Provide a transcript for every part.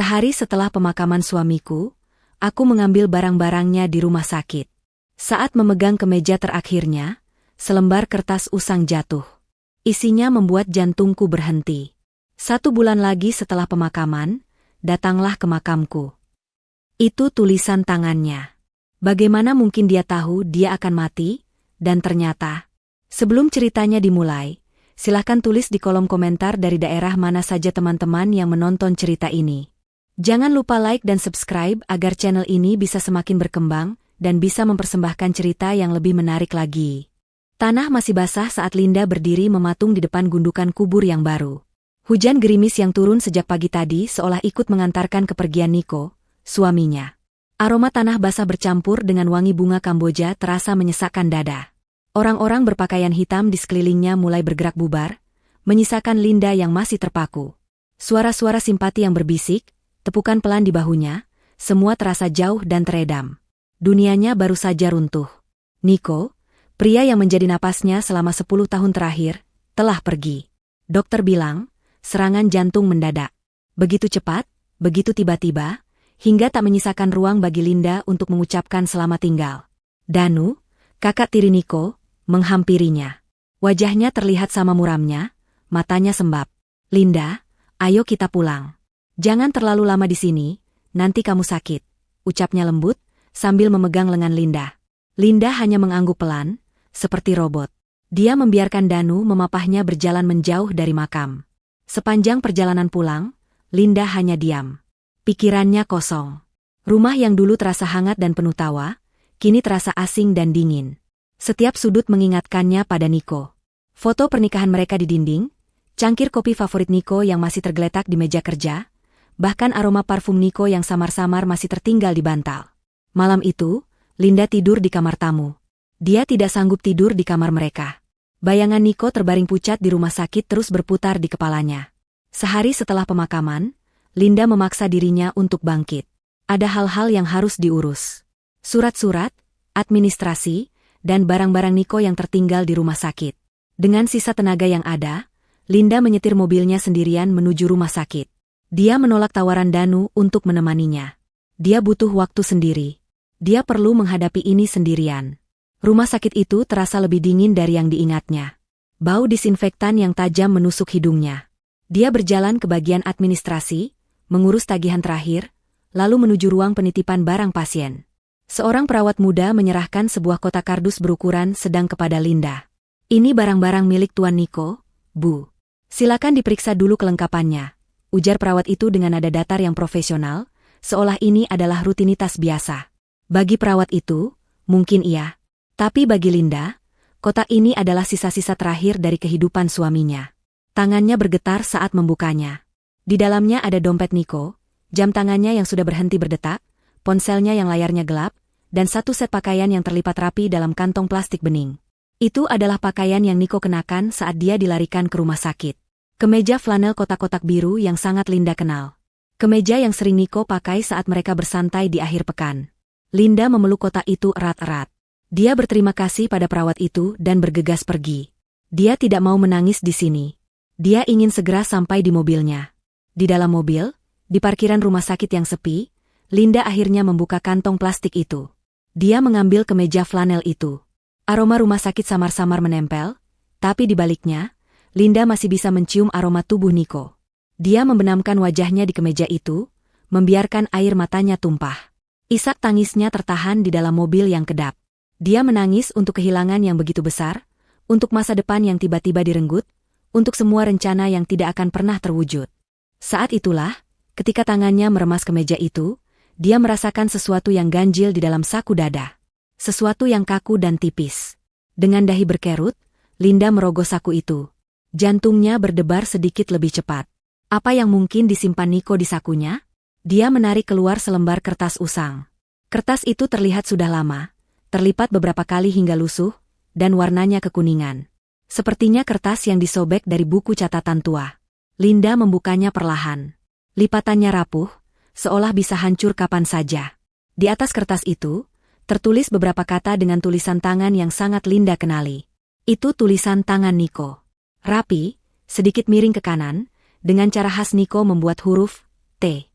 Sehari setelah pemakaman suamiku, aku mengambil barang-barangnya di rumah sakit. Saat memegang kemeja terakhirnya, selembar kertas usang jatuh. Isinya membuat jantungku berhenti. 1 bulan lagi setelah pemakaman, datanglah ke makamku. Itu tulisan tangannya. Bagaimana mungkin dia tahu dia akan mati? Dan ternyata, sebelum ceritanya dimulai, silahkan tulis di kolom komentar dari daerah mana saja teman-teman yang menonton cerita ini. Jangan lupa like dan subscribe agar channel ini bisa semakin berkembang dan bisa mempersembahkan cerita yang lebih menarik lagi. Tanah masih basah saat Linda berdiri mematung di depan gundukan kubur yang baru. Hujan gerimis yang turun sejak pagi tadi seolah ikut mengantarkan kepergian Nico, suaminya. Aroma tanah basah bercampur dengan wangi bunga Kamboja terasa menyesakkan dada. Orang-orang berpakaian hitam di sekelilingnya mulai bergerak bubar, menyisakan Linda yang masih terpaku. Suara-suara simpati yang berbisik, tepukan pelan di bahunya, semua terasa jauh dan teredam. Dunianya baru saja runtuh. Nico, pria yang menjadi napasnya selama 10 tahun terakhir, telah pergi. Dokter bilang, serangan jantung mendadak. Begitu cepat, begitu tiba-tiba, hingga tak menyisakan ruang bagi Linda untuk mengucapkan selamat tinggal. Danu, kakak tiri Nico, menghampirinya. Wajahnya terlihat sama muramnya, matanya sembab. Linda, ayo kita pulang. Jangan terlalu lama di sini, nanti kamu sakit, ucapnya lembut, sambil memegang lengan Linda. Linda hanya mengangguk pelan, seperti robot. Dia membiarkan Danu memapahnya berjalan menjauh dari makam. Sepanjang perjalanan pulang, Linda hanya diam. Pikirannya kosong. Rumah yang dulu terasa hangat dan penuh tawa, kini terasa asing dan dingin. Setiap sudut mengingatkannya pada Nico. Foto pernikahan mereka di dinding, cangkir kopi favorit Nico yang masih tergeletak di meja kerja, bahkan aroma parfum Nico yang samar-samar masih tertinggal di bantal. Malam itu, Linda tidur di kamar tamu. Dia tidak sanggup tidur di kamar mereka. Bayangan Nico terbaring pucat di rumah sakit terus berputar di kepalanya. Sehari setelah pemakaman, Linda memaksa dirinya untuk bangkit. Ada hal-hal yang harus diurus. Surat-surat, administrasi, dan barang-barang Nico yang tertinggal di rumah sakit. Dengan sisa tenaga yang ada, Linda menyetir mobilnya sendirian menuju rumah sakit. Dia menolak tawaran Danu untuk menemaninya. Dia butuh waktu sendiri. Dia perlu menghadapi ini sendirian. Rumah sakit itu terasa lebih dingin dari yang diingatnya. Bau disinfektan yang tajam menusuk hidungnya. Dia berjalan ke bagian administrasi, mengurus tagihan terakhir, lalu menuju ruang penitipan barang pasien. Seorang perawat muda menyerahkan sebuah kotak kardus berukuran sedang kepada Linda. Ini barang-barang milik Tuan Nico, Bu. Silakan diperiksa dulu kelengkapannya, ujar perawat itu dengan nada datar yang profesional, seolah ini adalah rutinitas biasa. Bagi perawat itu, mungkin iya. Tapi bagi Linda, kotak ini adalah sisa-sisa terakhir dari kehidupan suaminya. Tangannya bergetar saat membukanya. Di dalamnya ada dompet Nico, jam tangannya yang sudah berhenti berdetak, ponselnya yang layarnya gelap, dan 1 set pakaian yang terlipat rapi dalam kantong plastik bening. Itu adalah pakaian yang Nico kenakan saat dia dilarikan ke rumah sakit. Kemeja flanel kotak-kotak biru yang sangat Linda kenal. Kemeja yang sering Nico pakai saat mereka bersantai di akhir pekan. Linda memeluk kotak itu erat-erat. Dia berterima kasih pada perawat itu dan bergegas pergi. Dia tidak mau menangis di sini. Dia ingin segera sampai di mobilnya. Di dalam mobil, di parkiran rumah sakit yang sepi, Linda akhirnya membuka kantong plastik itu. Dia mengambil kemeja flanel itu. Aroma rumah sakit samar-samar menempel, tapi di baliknya, Linda masih bisa mencium aroma tubuh Nico. Dia membenamkan wajahnya di kemeja itu, membiarkan air matanya tumpah. Isak tangisnya tertahan di dalam mobil yang kedap. Dia menangis untuk kehilangan yang begitu besar, untuk masa depan yang tiba-tiba direnggut, untuk semua rencana yang tidak akan pernah terwujud. Saat itulah, ketika tangannya meremas kemeja itu, dia merasakan sesuatu yang ganjil di dalam saku dada. Sesuatu yang kaku dan tipis. Dengan dahi berkerut, Linda merogoh saku itu. Jantungnya berdebar sedikit lebih cepat. Apa yang mungkin disimpan Nico di sakunya? Dia menarik keluar selembar kertas usang. Kertas itu terlihat sudah lama, terlipat beberapa kali hingga lusuh, dan warnanya kekuningan. Sepertinya kertas yang disobek dari buku catatan tua. Linda membukanya perlahan. Lipatannya rapuh, seolah bisa hancur kapan saja. Di atas kertas itu, tertulis beberapa kata dengan tulisan tangan yang sangat Linda kenali. Itu tulisan tangan Nico. Rapi, sedikit miring ke kanan, dengan cara khas Nico membuat huruf T.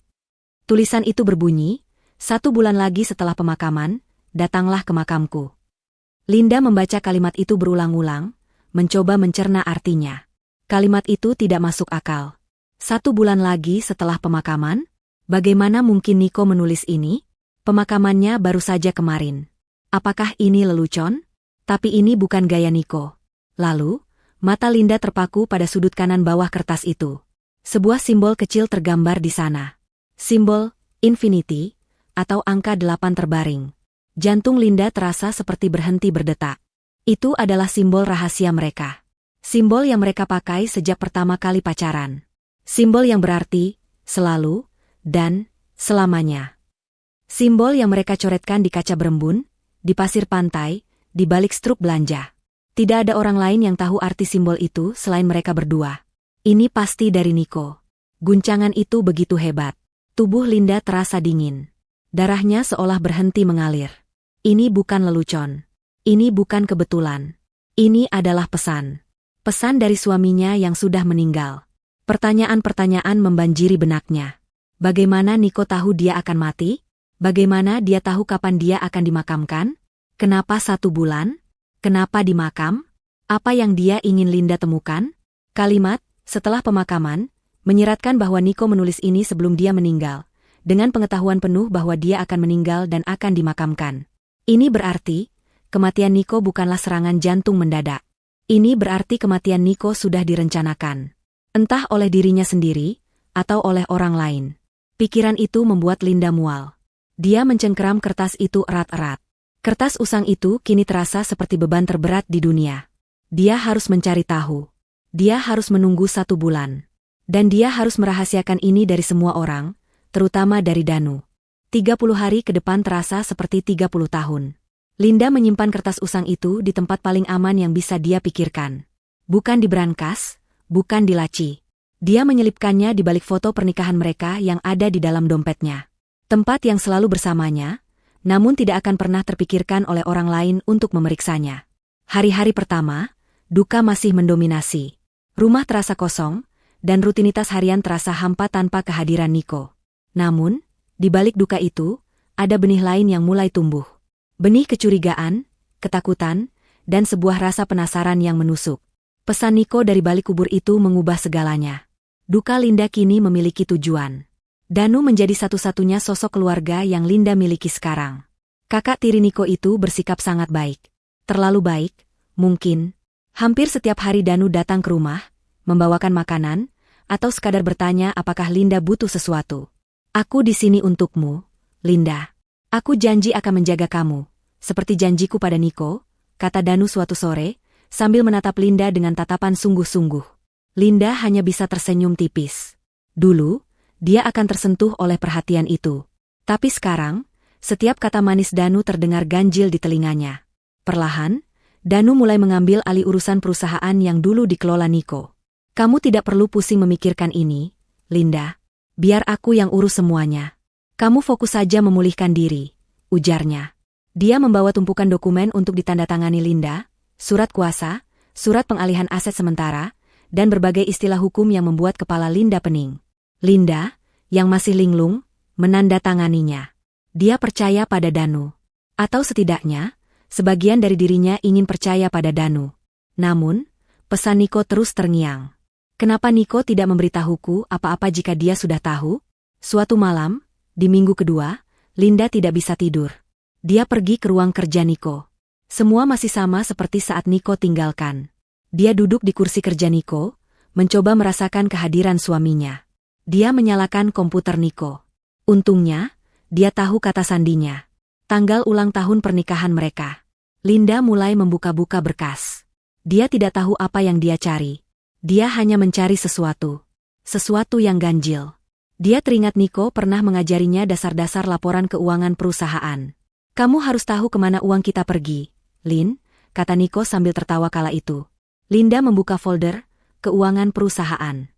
Tulisan itu berbunyi, 1 bulan lagi setelah pemakaman, datanglah ke makamku. Linda membaca kalimat itu berulang-ulang, mencoba mencerna artinya. Kalimat itu tidak masuk akal. 1 bulan lagi setelah pemakaman? Bagaimana mungkin Niko menulis ini? Pemakamannya baru saja kemarin. Apakah ini lelucon? Tapi ini bukan gaya Niko. Lalu, mata Linda terpaku pada sudut kanan bawah kertas itu. Sebuah simbol kecil tergambar di sana. Simbol infinity atau angka 8 terbaring. Jantung Linda terasa seperti berhenti berdetak. Itu adalah simbol rahasia mereka. Simbol yang mereka pakai sejak pertama kali pacaran. Simbol yang berarti selalu dan selamanya. Simbol yang mereka coretkan di kaca berembun, di pasir pantai, di balik struk belanja. Tidak ada orang lain yang tahu arti simbol itu selain mereka berdua. Ini pasti dari Niko. Guncangan itu begitu hebat. Tubuh Linda terasa dingin. Darahnya seolah berhenti mengalir. Ini bukan lelucon. Ini bukan kebetulan. Ini adalah pesan. Pesan dari suaminya yang sudah meninggal. Pertanyaan-pertanyaan membanjiri benaknya. Bagaimana Niko tahu dia akan mati? Bagaimana dia tahu kapan dia akan dimakamkan? Kenapa 1 bulan? Kenapa di makam? Apa yang dia ingin Linda temukan? Kalimat, setelah pemakaman, menyiratkan bahwa Niko menulis ini sebelum dia meninggal, dengan pengetahuan penuh bahwa dia akan meninggal dan akan dimakamkan. Ini berarti, kematian Niko bukanlah serangan jantung mendadak. Ini berarti kematian Niko sudah direncanakan. Entah oleh dirinya sendiri, atau oleh orang lain. Pikiran itu membuat Linda mual. Dia mencengkeram kertas itu erat-erat. Kertas usang itu kini terasa seperti beban terberat di dunia. Dia harus mencari tahu. Dia harus menunggu 1 bulan. Dan dia harus merahasiakan ini dari semua orang, terutama dari Danu. 30 hari ke depan terasa seperti 30 tahun. Linda menyimpan kertas usang itu di tempat paling aman yang bisa dia pikirkan. Bukan di brankas, bukan di laci. Dia menyelipkannya di balik foto pernikahan mereka yang ada di dalam dompetnya. Tempat yang selalu bersamanya, namun tidak akan pernah terpikirkan oleh orang lain untuk memeriksanya. Hari-hari pertama, duka masih mendominasi. Rumah terasa kosong, dan rutinitas harian terasa hampa tanpa kehadiran Niko. Namun, di balik duka itu, ada benih lain yang mulai tumbuh. Benih kecurigaan, ketakutan, dan sebuah rasa penasaran yang menusuk. Pesan Niko dari balik kubur itu mengubah segalanya. Duka Linda kini memiliki tujuan. Danu menjadi satu-satunya sosok keluarga yang Linda miliki sekarang. Kakak tiri Niko itu bersikap sangat baik. Terlalu baik, mungkin. Hampir setiap hari Danu datang ke rumah, membawakan makanan, atau sekadar bertanya apakah Linda butuh sesuatu. Aku di sini untukmu, Linda. Aku janji akan menjaga kamu, seperti janjiku pada Niko, kata Danu suatu sore, sambil menatap Linda dengan tatapan sungguh-sungguh. Linda hanya bisa tersenyum tipis. Dulu, dia akan tersentuh oleh perhatian itu. Tapi sekarang, setiap kata manis Danu terdengar ganjil di telinganya. Perlahan, Danu mulai mengambil alih urusan perusahaan yang dulu dikelola Niko. Kamu tidak perlu pusing memikirkan ini, Linda. Biar aku yang urus semuanya. Kamu fokus saja memulihkan diri, ujarnya. Dia membawa tumpukan dokumen untuk ditandatangani Linda, surat kuasa, surat pengalihan aset sementara, dan berbagai istilah hukum yang membuat kepala Linda pening. Linda, yang masih linglung, menandatanganinya. Dia percaya pada Danu. Atau setidaknya, sebagian dari dirinya ingin percaya pada Danu. Namun, pesan Niko terus terngiang. Kenapa Niko tidak memberitahuku apa-apa jika dia sudah tahu? Suatu malam, di minggu kedua, Linda tidak bisa tidur. Dia pergi ke ruang kerja Niko. Semua masih sama seperti saat Niko tinggalkan. Dia duduk di kursi kerja Niko, mencoba merasakan kehadiran suaminya. Dia menyalakan komputer Niko. Untungnya, dia tahu kata sandinya. Tanggal ulang tahun pernikahan mereka. Linda mulai membuka-buka berkas. Dia tidak tahu apa yang dia cari. Dia hanya mencari sesuatu. Sesuatu yang ganjil. Dia teringat Niko pernah mengajarinya dasar-dasar laporan keuangan perusahaan. Kamu harus tahu kemana uang kita pergi, Lin, kata Niko sambil tertawa kala itu. Linda membuka folder, keuangan perusahaan.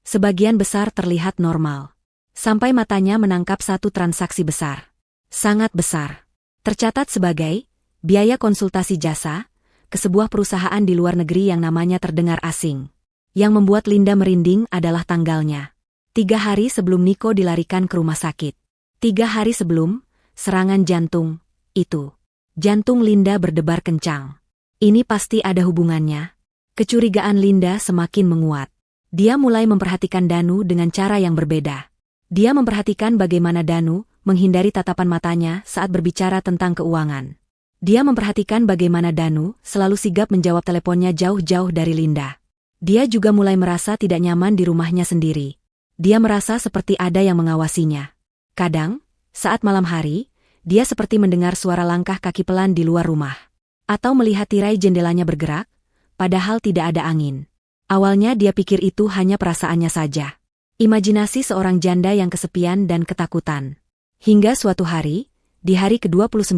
Sebagian besar terlihat normal. Sampai matanya menangkap satu transaksi besar. Sangat besar. Tercatat sebagai biaya konsultasi jasa ke sebuah perusahaan di luar negeri yang namanya terdengar asing. Yang membuat Linda merinding adalah tanggalnya. 3 hari sebelum Niko dilarikan ke rumah sakit. 3 hari sebelum serangan jantung itu. Jantung Linda berdebar kencang. Ini pasti ada hubungannya. Kecurigaan Linda semakin menguat. Dia mulai memperhatikan Danu dengan cara yang berbeda. Dia memperhatikan bagaimana Danu menghindari tatapan matanya saat berbicara tentang keuangan. Dia memperhatikan bagaimana Danu selalu sigap menjawab teleponnya jauh-jauh dari Linda. Dia juga mulai merasa tidak nyaman di rumahnya sendiri. Dia merasa seperti ada yang mengawasinya. Kadang, saat malam hari, dia seperti mendengar suara langkah kaki pelan di luar rumah. Atau melihat tirai jendelanya bergerak, padahal tidak ada angin. Awalnya dia pikir itu hanya perasaannya saja. Imajinasi seorang janda yang kesepian dan ketakutan. Hingga suatu hari, di hari ke-29,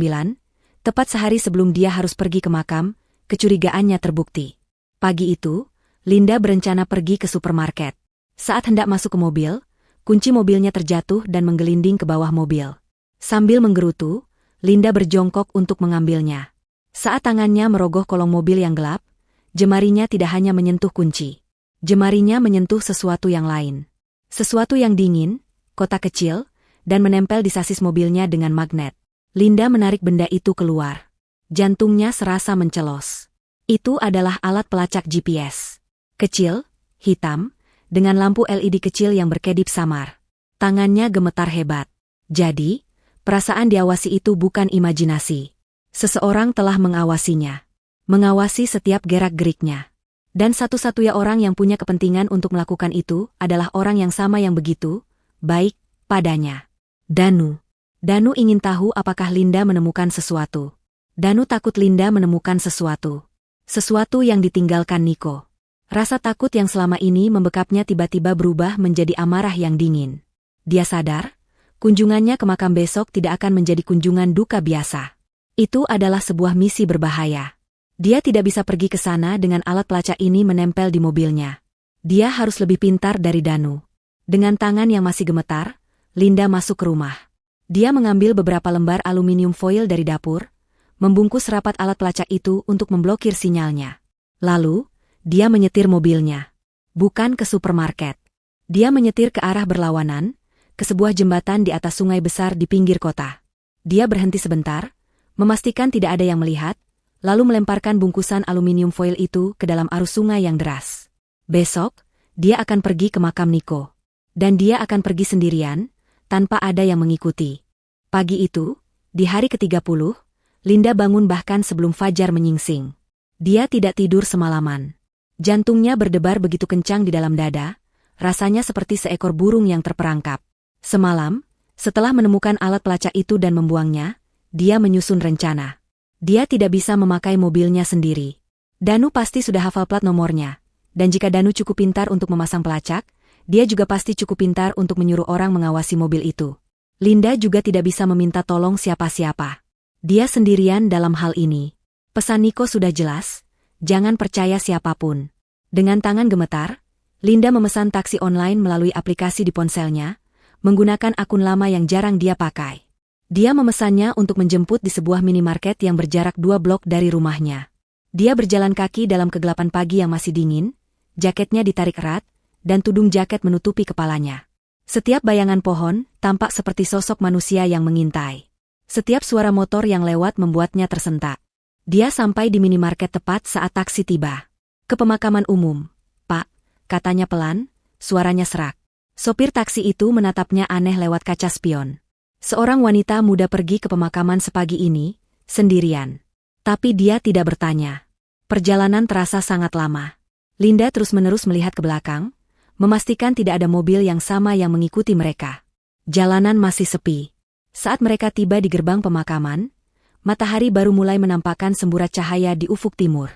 tepat sehari sebelum dia harus pergi ke makam, kecurigaannya terbukti. Pagi itu, Linda berencana pergi ke supermarket. Saat hendak masuk ke mobil, kunci mobilnya terjatuh dan menggelinding ke bawah mobil. Sambil menggerutu, Linda berjongkok untuk mengambilnya. Saat tangannya merogoh kolong mobil yang gelap, jemarinya tidak hanya menyentuh kunci. Jemarinya menyentuh sesuatu yang lain. Sesuatu yang dingin, kotak kecil, dan menempel di sasis mobilnya dengan magnet. Linda menarik benda itu keluar. Jantungnya serasa mencelos. Itu adalah alat pelacak GPS. Kecil, hitam, dengan lampu LED kecil yang berkedip samar. Tangannya gemetar hebat. Jadi, perasaan diawasi itu bukan imajinasi. Seseorang telah mengawasinya. Mengawasi setiap gerak-geriknya. Dan satu-satunya orang yang punya kepentingan untuk melakukan itu adalah orang yang sama yang begitu baik padanya. Danu. Danu ingin tahu apakah Linda menemukan sesuatu. Danu takut Linda menemukan sesuatu. Sesuatu yang ditinggalkan Niko. Rasa takut yang selama ini membekapnya tiba-tiba berubah menjadi amarah yang dingin. Dia sadar, kunjungannya ke makam besok tidak akan menjadi kunjungan duka biasa. Itu adalah sebuah misi berbahaya. Dia tidak bisa pergi ke sana dengan alat pelacak ini menempel di mobilnya. Dia harus lebih pintar dari Danu. Dengan tangan yang masih gemetar, Linda masuk ke rumah. Dia mengambil beberapa lembar aluminium foil dari dapur, membungkus rapat alat pelacak itu untuk memblokir sinyalnya. Lalu, dia menyetir mobilnya. Bukan ke supermarket. Dia menyetir ke arah berlawanan, ke sebuah jembatan di atas sungai besar di pinggir kota. Dia berhenti sebentar, memastikan tidak ada yang melihat, lalu melemparkan bungkusan aluminium foil itu ke dalam arus sungai yang deras. Besok, dia akan pergi ke makam Niko. Dan dia akan pergi sendirian, tanpa ada yang mengikuti. Pagi itu, di hari ke-30, Linda bangun bahkan sebelum fajar menyingsing. Dia tidak tidur semalaman. Jantungnya berdebar begitu kencang di dalam dada, rasanya seperti seekor burung yang terperangkap. Semalam, setelah menemukan alat pelacak itu dan membuangnya, dia menyusun rencana. Dia tidak bisa memakai mobilnya sendiri. Danu pasti sudah hafal plat nomornya, dan jika Danu cukup pintar untuk memasang pelacak, dia juga pasti cukup pintar untuk menyuruh orang mengawasi mobil itu. Linda juga tidak bisa meminta tolong siapa-siapa. Dia sendirian dalam hal ini. Pesan Niko sudah jelas, jangan percaya siapapun. Dengan tangan gemetar, Linda memesan taksi online melalui aplikasi di ponselnya, menggunakan akun lama yang jarang dia pakai. Dia memesannya untuk menjemput di sebuah minimarket yang berjarak 2 blok dari rumahnya. Dia berjalan kaki dalam kegelapan pagi yang masih dingin, jaketnya ditarik erat, dan tudung jaket menutupi kepalanya. Setiap bayangan pohon tampak seperti sosok manusia yang mengintai. Setiap suara motor yang lewat membuatnya tersentak. Dia sampai di minimarket tepat saat taksi tiba. Ke pemakaman umum, Pak, katanya pelan, suaranya serak. Sopir taksi itu menatapnya aneh lewat kaca spion. Seorang wanita muda pergi ke pemakaman sepagi ini, sendirian. Tapi dia tidak bertanya. Perjalanan terasa sangat lama. Linda terus-menerus melihat ke belakang, memastikan tidak ada mobil yang sama yang mengikuti mereka. Jalanan masih sepi. Saat mereka tiba di gerbang pemakaman, matahari baru mulai menampakkan semburat cahaya di ufuk timur.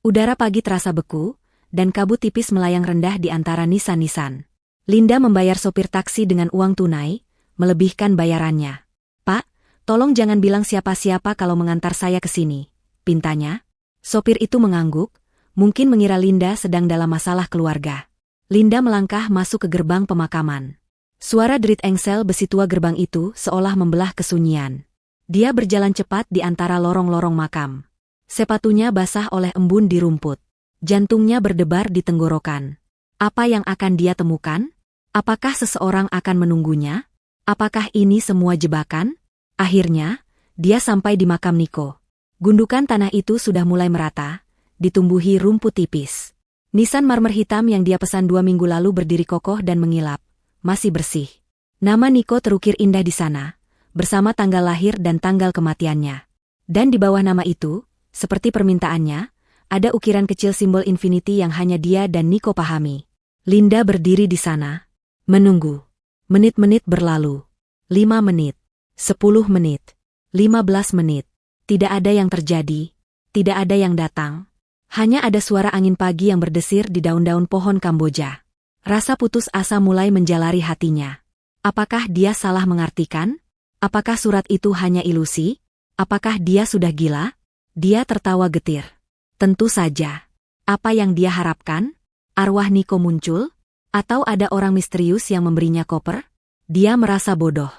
Udara pagi terasa beku, dan kabut tipis melayang rendah di antara nisan-nisan. Linda membayar sopir taksi dengan uang tunai, melebihkan bayarannya. Pak, tolong jangan bilang siapa-siapa kalau mengantar saya ke sini, pintanya. Sopir itu mengangguk, mungkin mengira Linda sedang dalam masalah keluarga. Linda melangkah masuk ke gerbang pemakaman. Suara derit engsel besi tua gerbang itu seolah membelah kesunyian. Dia berjalan cepat di antara lorong-lorong makam. Sepatunya basah oleh embun di rumput. Jantungnya berdebar di tenggorokan. Apa yang akan dia temukan? Apakah seseorang akan menunggunya? Apakah ini semua jebakan? Akhirnya, dia sampai di makam Niko. Gundukan tanah itu sudah mulai merata, ditumbuhi rumput tipis. Nisan marmer hitam yang dia pesan 2 minggu lalu berdiri kokoh dan mengilap, masih bersih. Nama Niko terukir indah di sana, bersama tanggal lahir dan tanggal kematiannya. Dan di bawah nama itu, seperti permintaannya, ada ukiran kecil simbol infinity yang hanya dia dan Niko pahami. Linda berdiri di sana, menunggu. Menit-menit berlalu. 5 menit. 10 menit. 15 menit. Tidak ada yang terjadi. Tidak ada yang datang. Hanya ada suara angin pagi yang berdesir di daun-daun pohon Kamboja. Rasa putus asa mulai menjalari hatinya. Apakah dia salah mengartikan? Apakah surat itu hanya ilusi? Apakah dia sudah gila? Dia tertawa getir. Tentu saja. Apa yang dia harapkan? Arwah Niko muncul? Atau ada orang misterius yang memberinya koper? Dia merasa bodoh.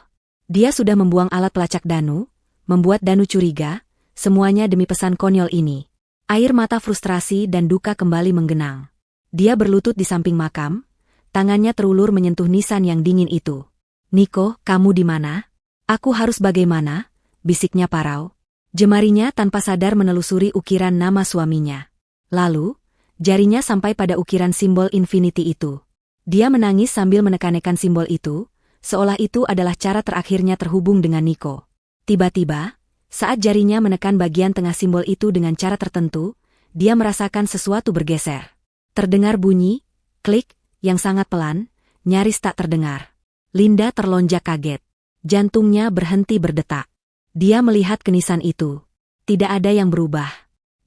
Dia sudah membuang alat pelacak Danu, membuat Danu curiga, semuanya demi pesan konyol ini. Air mata frustrasi dan duka kembali menggenang. Dia berlutut di samping makam, tangannya terulur menyentuh nisan yang dingin itu. Niko, kamu di mana? Aku harus bagaimana? Bisiknya parau. Jemarinya tanpa sadar menelusuri ukiran nama suaminya. Lalu, jarinya sampai pada ukiran simbol infinity itu. Dia menangis sambil menekan-nekan simbol itu, seolah itu adalah cara terakhirnya terhubung dengan Niko. Tiba-tiba, saat jarinya menekan bagian tengah simbol itu dengan cara tertentu, dia merasakan sesuatu bergeser. Terdengar bunyi, klik, yang sangat pelan, nyaris tak terdengar. Linda terlonjak kaget. Jantungnya berhenti berdetak. Dia melihat ke nisan itu. Tidak ada yang berubah.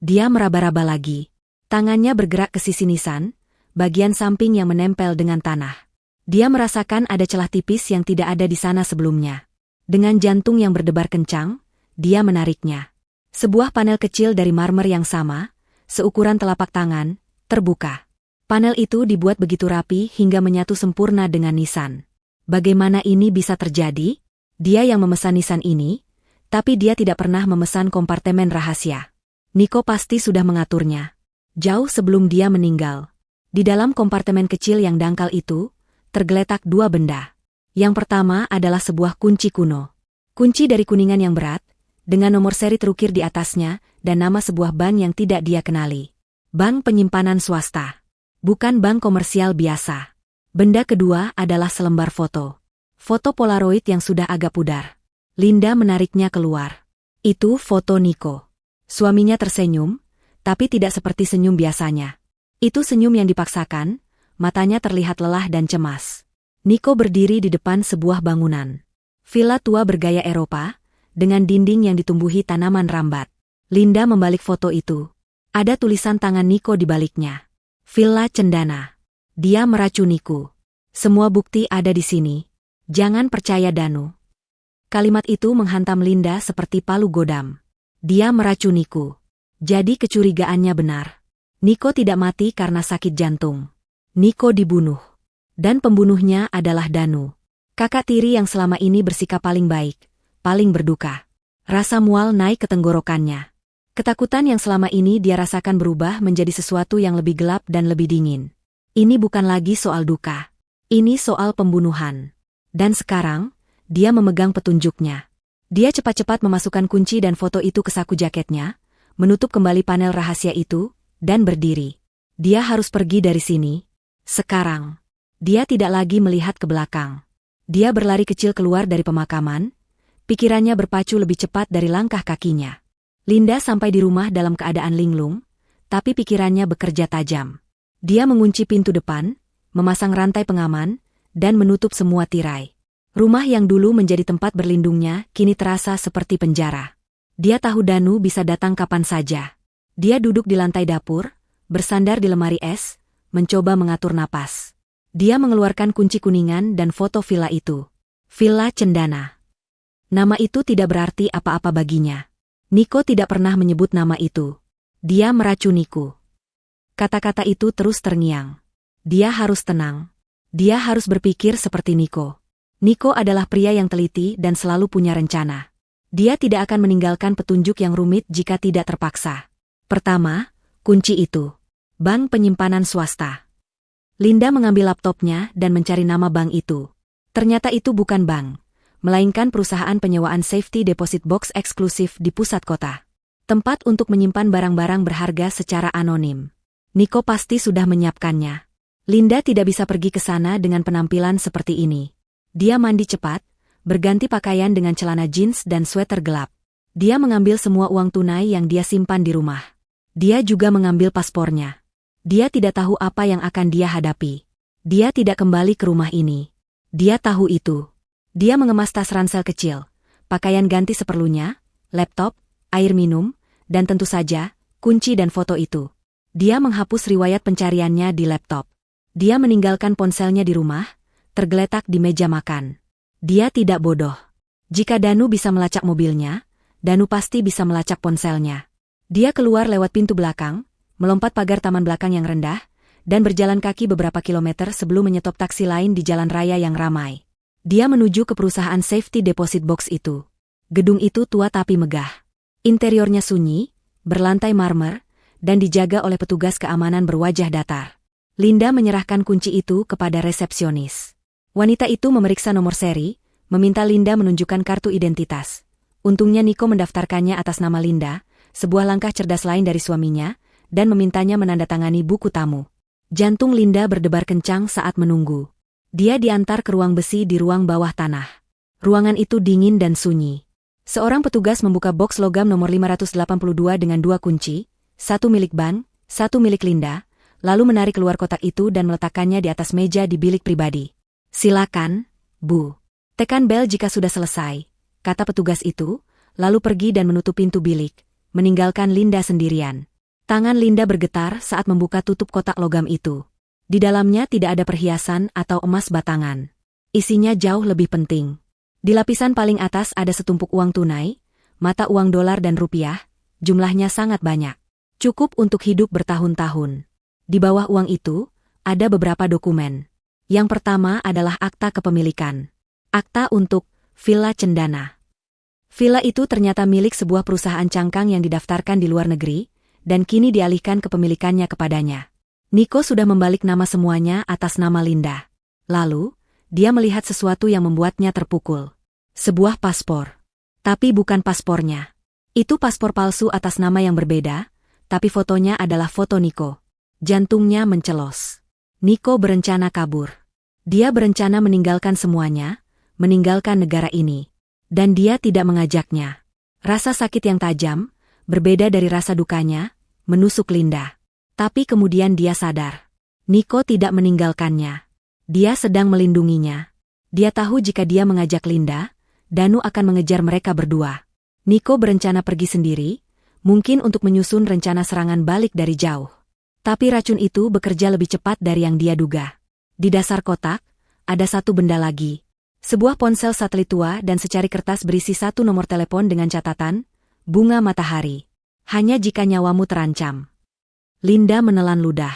Dia meraba-raba lagi. Tangannya bergerak ke sisi nisan, bagian samping yang menempel dengan tanah. Dia merasakan ada celah tipis yang tidak ada di sana sebelumnya. Dengan jantung yang berdebar kencang, dia menariknya. Sebuah panel kecil dari marmer yang sama, seukuran telapak tangan, terbuka. Panel itu dibuat begitu rapi hingga menyatu sempurna dengan nisan. Bagaimana ini bisa terjadi? Dia yang memesan nisan ini, tapi dia tidak pernah memesan kompartemen rahasia. Niko pasti sudah mengaturnya. Jauh sebelum dia meninggal. Di dalam kompartemen kecil yang dangkal itu, tergeletak 2 benda. Yang pertama adalah sebuah kunci kuno. Kunci dari kuningan yang berat, dengan nomor seri terukir di atasnya, dan nama sebuah bank yang tidak dia kenali. Bank penyimpanan swasta. Bukan bank komersial biasa. Benda kedua adalah selembar foto. Foto Polaroid yang sudah agak pudar. Linda menariknya keluar. Itu foto Niko. Suaminya tersenyum, tapi tidak seperti senyum biasanya. Itu senyum yang dipaksakan, matanya terlihat lelah dan cemas. Niko berdiri di depan sebuah bangunan. Villa tua bergaya Eropa, dengan dinding yang ditumbuhi tanaman rambat. Linda membalik foto itu. Ada tulisan tangan Niko di baliknya. Villa Cendana. Dia meracuniku. Semua bukti ada di sini. Jangan percaya Danu. Kalimat itu menghantam Linda seperti palu godam. Dia meracuniku. Jadi kecurigaannya benar. Niko tidak mati karena sakit jantung. Niko dibunuh. Dan pembunuhnya adalah Danu. Kakak tiri yang selama ini bersikap paling baik, paling berduka. Rasa mual naik ke tenggorokannya. Ketakutan yang selama ini dia rasakan berubah menjadi sesuatu yang lebih gelap dan lebih dingin. Ini bukan lagi soal duka. Ini soal pembunuhan. Dan sekarang, dia memegang petunjuknya. Dia cepat-cepat memasukkan kunci dan foto itu ke saku jaketnya, menutup kembali panel rahasia itu, dan berdiri. Dia harus pergi dari sini. Sekarang. Dia tidak lagi melihat ke belakang. Dia berlari kecil keluar dari pemakaman. Pikirannya berpacu lebih cepat dari langkah kakinya. Linda sampai di rumah dalam keadaan linglung, tapi pikirannya bekerja tajam. Dia mengunci pintu depan, memasang rantai pengaman, dan menutup semua tirai. Rumah yang dulu menjadi tempat berlindungnya kini terasa seperti penjara. Dia tahu Danu bisa datang kapan saja. Dia duduk di lantai dapur, bersandar di lemari es, mencoba mengatur napas. Dia mengeluarkan kunci kuningan dan foto villa itu. Villa Cendana. Nama itu tidak berarti apa-apa baginya. Niko tidak pernah menyebut nama itu. Dia meracuniku. Kata-kata itu terus terngiang. Dia harus tenang. Dia harus berpikir seperti Niko. Niko adalah pria yang teliti dan selalu punya rencana. Dia tidak akan meninggalkan petunjuk yang rumit jika tidak terpaksa. Pertama, kunci itu. Bank penyimpanan swasta. Linda mengambil laptopnya dan mencari nama bank itu. Ternyata itu bukan bank, melainkan perusahaan penyewaan safety deposit box eksklusif di pusat kota. Tempat untuk menyimpan barang-barang berharga secara anonim. Nico pasti sudah menyiapkannya. Linda tidak bisa pergi ke sana dengan penampilan seperti ini. Dia mandi cepat, berganti pakaian dengan celana jeans dan sweater gelap. Dia mengambil semua uang tunai yang dia simpan di rumah. Dia juga mengambil paspornya. Dia tidak tahu apa yang akan dia hadapi. Dia tidak kembali ke rumah ini. Dia tahu itu. Dia mengemas tas ransel kecil, pakaian ganti seperlunya, laptop, air minum, dan tentu saja, kunci dan foto itu. Dia menghapus riwayat pencariannya di laptop. Dia meninggalkan ponselnya di rumah, tergeletak di meja makan. Dia tidak bodoh. Jika Danu bisa melacak mobilnya, Danu pasti bisa melacak ponselnya. Dia keluar lewat pintu belakang, melompat pagar taman belakang yang rendah, dan berjalan kaki beberapa kilometer sebelum menyetop taksi lain di jalan raya yang ramai. Dia menuju ke perusahaan safety deposit box itu. Gedung itu tua tapi megah. Interiornya sunyi, berlantai marmer, dan dijaga oleh petugas keamanan berwajah datar. Linda menyerahkan kunci itu kepada resepsionis. Wanita itu memeriksa nomor seri, meminta Linda menunjukkan kartu identitas. Untungnya Nico mendaftarkannya atas nama Linda, sebuah langkah cerdas lain dari suaminya, dan memintanya menandatangani buku tamu. Jantung Linda berdebar kencang saat menunggu. Dia diantar ke ruang besi di ruang bawah tanah. Ruangan itu dingin dan sunyi. Seorang petugas membuka box logam nomor 582 dengan 2 kunci, satu milik bank, satu milik Linda, lalu menarik keluar kotak itu dan meletakkannya di atas meja di bilik pribadi. "Silakan, Bu. Tekan bel jika sudah selesai," kata petugas itu, lalu pergi dan menutup pintu bilik, meninggalkan Linda sendirian. Tangan Linda bergetar saat membuka tutup kotak logam itu. Di dalamnya tidak ada perhiasan atau emas batangan. Isinya jauh lebih penting. Di lapisan paling atas ada setumpuk uang tunai, mata uang dolar dan rupiah, jumlahnya sangat banyak. Cukup untuk hidup bertahun-tahun. Di bawah uang itu, ada beberapa dokumen. Yang pertama adalah akta kepemilikan. Akta untuk Villa Cendana. Villa itu ternyata milik sebuah perusahaan cangkang yang didaftarkan di luar negeri, dan kini dialihkan kepemilikannya kepadanya. Nico sudah membalik nama semuanya atas nama Linda. Lalu, dia melihat sesuatu yang membuatnya terpukul. Sebuah paspor. Tapi bukan paspornya. Itu paspor palsu atas nama yang berbeda, tapi fotonya adalah foto Nico. Jantungnya mencelos. Nico berencana kabur. Dia berencana meninggalkan semuanya, meninggalkan negara ini. Dan dia tidak mengajaknya. Rasa sakit yang tajam, berbeda dari rasa dukanya, menusuk Linda. Tapi kemudian dia sadar. Nico tidak meninggalkannya. Dia sedang melindunginya. Dia tahu jika dia mengajak Linda, Danu akan mengejar mereka berdua. Nico berencana pergi sendiri, mungkin untuk menyusun rencana serangan balik dari jauh. Tapi racun itu bekerja lebih cepat dari yang dia duga. Di dasar kotak, ada satu benda lagi. Sebuah ponsel satelit tua dan secari kertas berisi satu nomor telepon dengan catatan, "Bunga matahari. Hanya jika nyawamu terancam." Linda menelan ludah.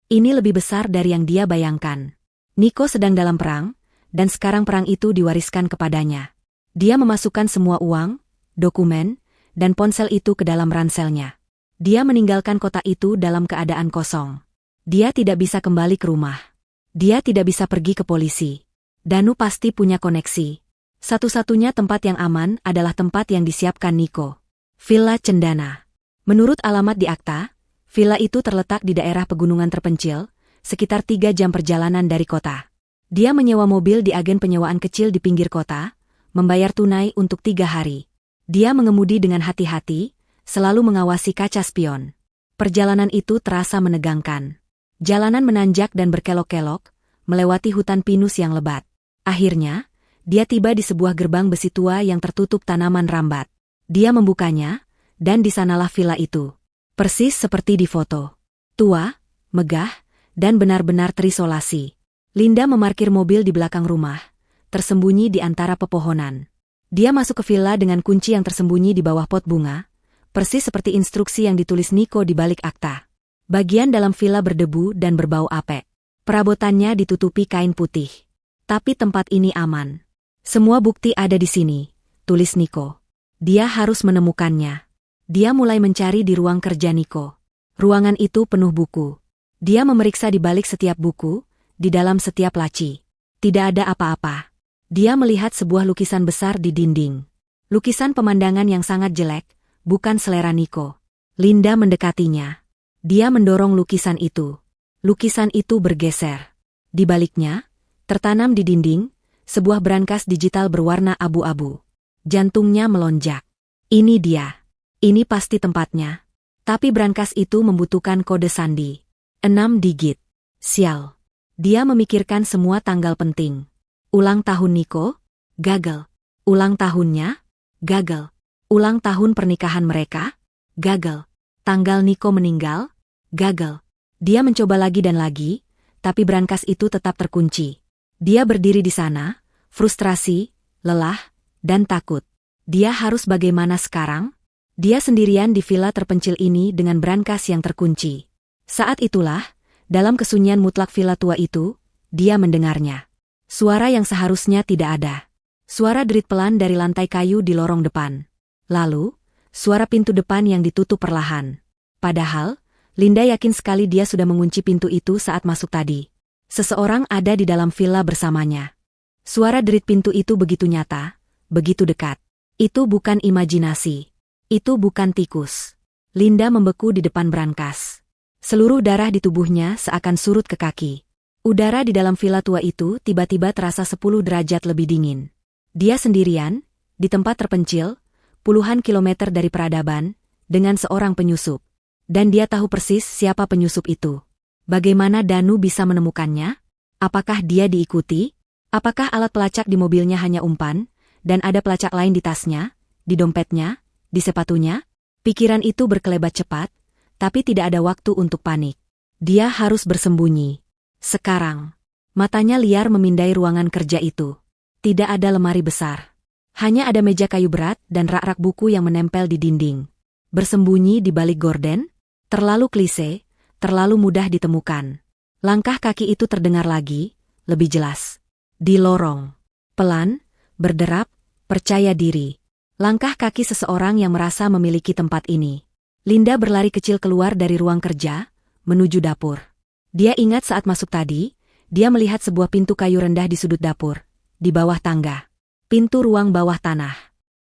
Ini lebih besar dari yang dia bayangkan. Nico sedang dalam perang, dan sekarang perang itu diwariskan kepadanya. Dia memasukkan semua uang, dokumen, dan ponsel itu ke dalam ranselnya. Dia meninggalkan kotak itu dalam keadaan kosong. Dia tidak bisa kembali ke rumah. Dia tidak bisa pergi ke polisi. Danu pasti punya koneksi. Satu-satunya tempat yang aman adalah tempat yang disiapkan Nico. Villa Cendana. Menurut alamat di akta, villa itu terletak di daerah pegunungan terpencil, sekitar 3 jam perjalanan dari kota. Dia menyewa mobil di agen penyewaan kecil di pinggir kota, membayar tunai untuk 3 hari. Dia mengemudi dengan hati-hati, selalu mengawasi kaca spion. Perjalanan itu terasa menegangkan. Jalanan menanjak dan berkelok-kelok, melewati hutan pinus yang lebat. Akhirnya, dia tiba di sebuah gerbang besi tua yang tertutup tanaman rambat. Dia membukanya, dan di sanalah villa itu. Persis seperti di foto. Tua, megah, dan benar-benar terisolasi. Linda memarkir mobil di belakang rumah, tersembunyi di antara pepohonan. Dia masuk ke villa dengan kunci yang tersembunyi di bawah pot bunga, persis seperti instruksi yang ditulis Nico di balik akta. Bagian dalam villa berdebu dan berbau apek. Perabotannya ditutupi kain putih. Tapi tempat ini aman. Semua bukti ada di sini, tulis Nico. Dia harus menemukannya. Dia mulai mencari di ruang kerja Nico. Ruangan itu penuh buku. Dia memeriksa di balik setiap buku, di dalam setiap laci. Tidak ada apa-apa. Dia melihat sebuah lukisan besar di dinding. Lukisan pemandangan yang sangat jelek, bukan selera Niko. Linda mendekatinya. Dia mendorong lukisan itu. Lukisan itu bergeser. Di baliknya, tertanam di dinding, sebuah brankas digital berwarna abu-abu. Jantungnya melonjak. Ini dia. Ini pasti tempatnya. Tapi brankas itu membutuhkan kode sandi. 6 digit. Sial. Dia memikirkan semua tanggal penting. Ulang tahun Niko? Gagal. Ulang tahunnya? Gagal. Ulang tahun pernikahan mereka? Gagal. Tanggal Niko meninggal? Gagal. Dia mencoba lagi dan lagi, tapi brankas itu tetap terkunci. Dia berdiri di sana, frustrasi, lelah, dan takut. Dia harus bagaimana sekarang? Dia sendirian di villa terpencil ini dengan brankas yang terkunci. Saat itulah, dalam kesunyian mutlak villa tua itu, dia mendengarnya. Suara yang seharusnya tidak ada. Suara derit pelan dari lantai kayu di lorong depan. Lalu, suara pintu depan yang ditutup perlahan. Padahal, Linda yakin sekali dia sudah mengunci pintu itu saat masuk tadi. Seseorang ada di dalam villa bersamanya. Suara derit pintu itu begitu nyata, begitu dekat. Itu bukan imajinasi. Itu bukan tikus. Linda membeku di depan brankas. Seluruh darah di tubuhnya seakan surut ke kaki. Udara di dalam villa tua itu tiba-tiba terasa 10 derajat lebih dingin. Dia sendirian, di tempat terpencil, puluhan kilometer dari peradaban, dengan seorang penyusup. Dan dia tahu persis siapa penyusup itu. Bagaimana Danu bisa menemukannya? Apakah dia diikuti? Apakah alat pelacak di mobilnya hanya umpan, dan ada pelacak lain di tasnya, di dompetnya, di sepatunya? Pikiran itu berkelebat cepat, tapi tidak ada waktu untuk panik. Dia harus bersembunyi. Sekarang. Matanya liar memindai ruangan kerja itu. Tidak ada lemari besar. Hanya ada meja kayu berat dan rak-rak buku yang menempel di dinding. Bersembunyi di balik gorden? Terlalu klise, terlalu mudah ditemukan. Langkah kaki itu terdengar lagi, lebih jelas. Di lorong. Pelan, berderap, percaya diri. Langkah kaki seseorang yang merasa memiliki tempat ini. Linda berlari kecil keluar dari ruang kerja, menuju dapur. Dia ingat saat masuk tadi, dia melihat sebuah pintu kayu rendah di sudut dapur, di bawah tangga. Pintu ruang bawah tanah.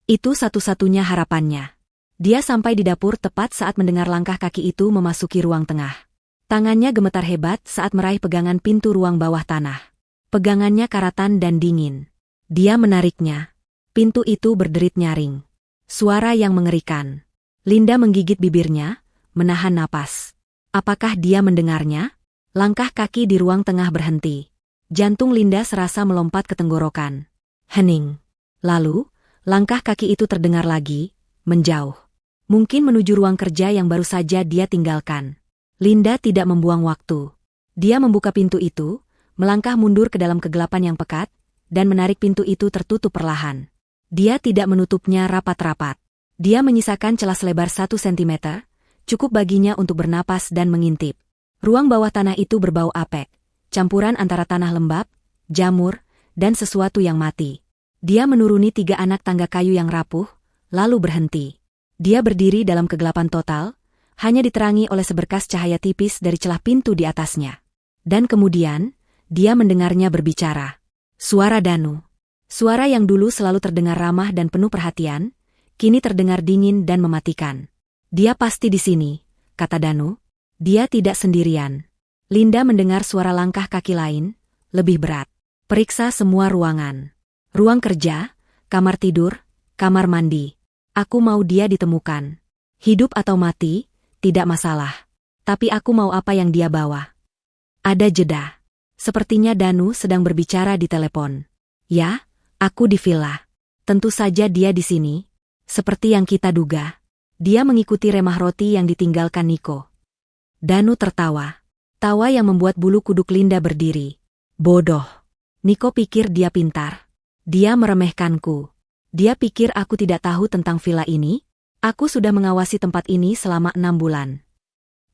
Itu satu-satunya harapannya. Dia sampai di dapur tepat saat mendengar langkah kaki itu memasuki ruang tengah. Tangannya gemetar hebat saat meraih pegangan pintu ruang bawah tanah. Pegangannya karatan dan dingin. Dia menariknya. Pintu itu berderit nyaring. Suara yang mengerikan. Linda menggigit bibirnya, menahan napas. Apakah dia mendengarnya? Langkah kaki di ruang tengah berhenti. Jantung Linda serasa melompat ke tenggorokan. Hening. Lalu, langkah kaki itu terdengar lagi, menjauh. Mungkin menuju ruang kerja yang baru saja dia tinggalkan. Linda tidak membuang waktu. Dia membuka pintu itu, melangkah mundur ke dalam kegelapan yang pekat, dan menarik pintu itu tertutup perlahan. Dia tidak menutupnya rapat-rapat. Dia menyisakan celah selebar 1 sentimeter, cukup baginya untuk bernapas dan mengintip. Ruang bawah tanah itu berbau apek, campuran antara tanah lembab, jamur, dan sesuatu yang mati. Dia menuruni 3 anak tangga kayu yang rapuh, lalu berhenti. Dia berdiri dalam kegelapan total, hanya diterangi oleh seberkas cahaya tipis dari celah pintu di atasnya. Dan kemudian, dia mendengarnya berbicara. Suara Danu. Suara yang dulu selalu terdengar ramah dan penuh perhatian, kini terdengar dingin dan mematikan. Dia pasti di sini, kata Danu. Dia tidak sendirian. Linda mendengar suara langkah kaki lain, lebih berat. Periksa semua ruangan. Ruang kerja, kamar tidur, kamar mandi. Aku mau dia ditemukan. Hidup atau mati, tidak masalah. Tapi aku mau apa yang dia bawa. Ada jeda. Sepertinya Danu sedang berbicara di telepon. Ya, aku di villa. Tentu saja dia di sini. Seperti yang kita duga. Dia mengikuti remah roti yang ditinggalkan Niko. Danu tertawa. Tawa yang membuat bulu kuduk Linda berdiri. Bodoh. Niko pikir dia pintar. Dia meremehkanku. Dia pikir aku tidak tahu tentang villa ini. Aku sudah mengawasi tempat ini selama 6 bulan.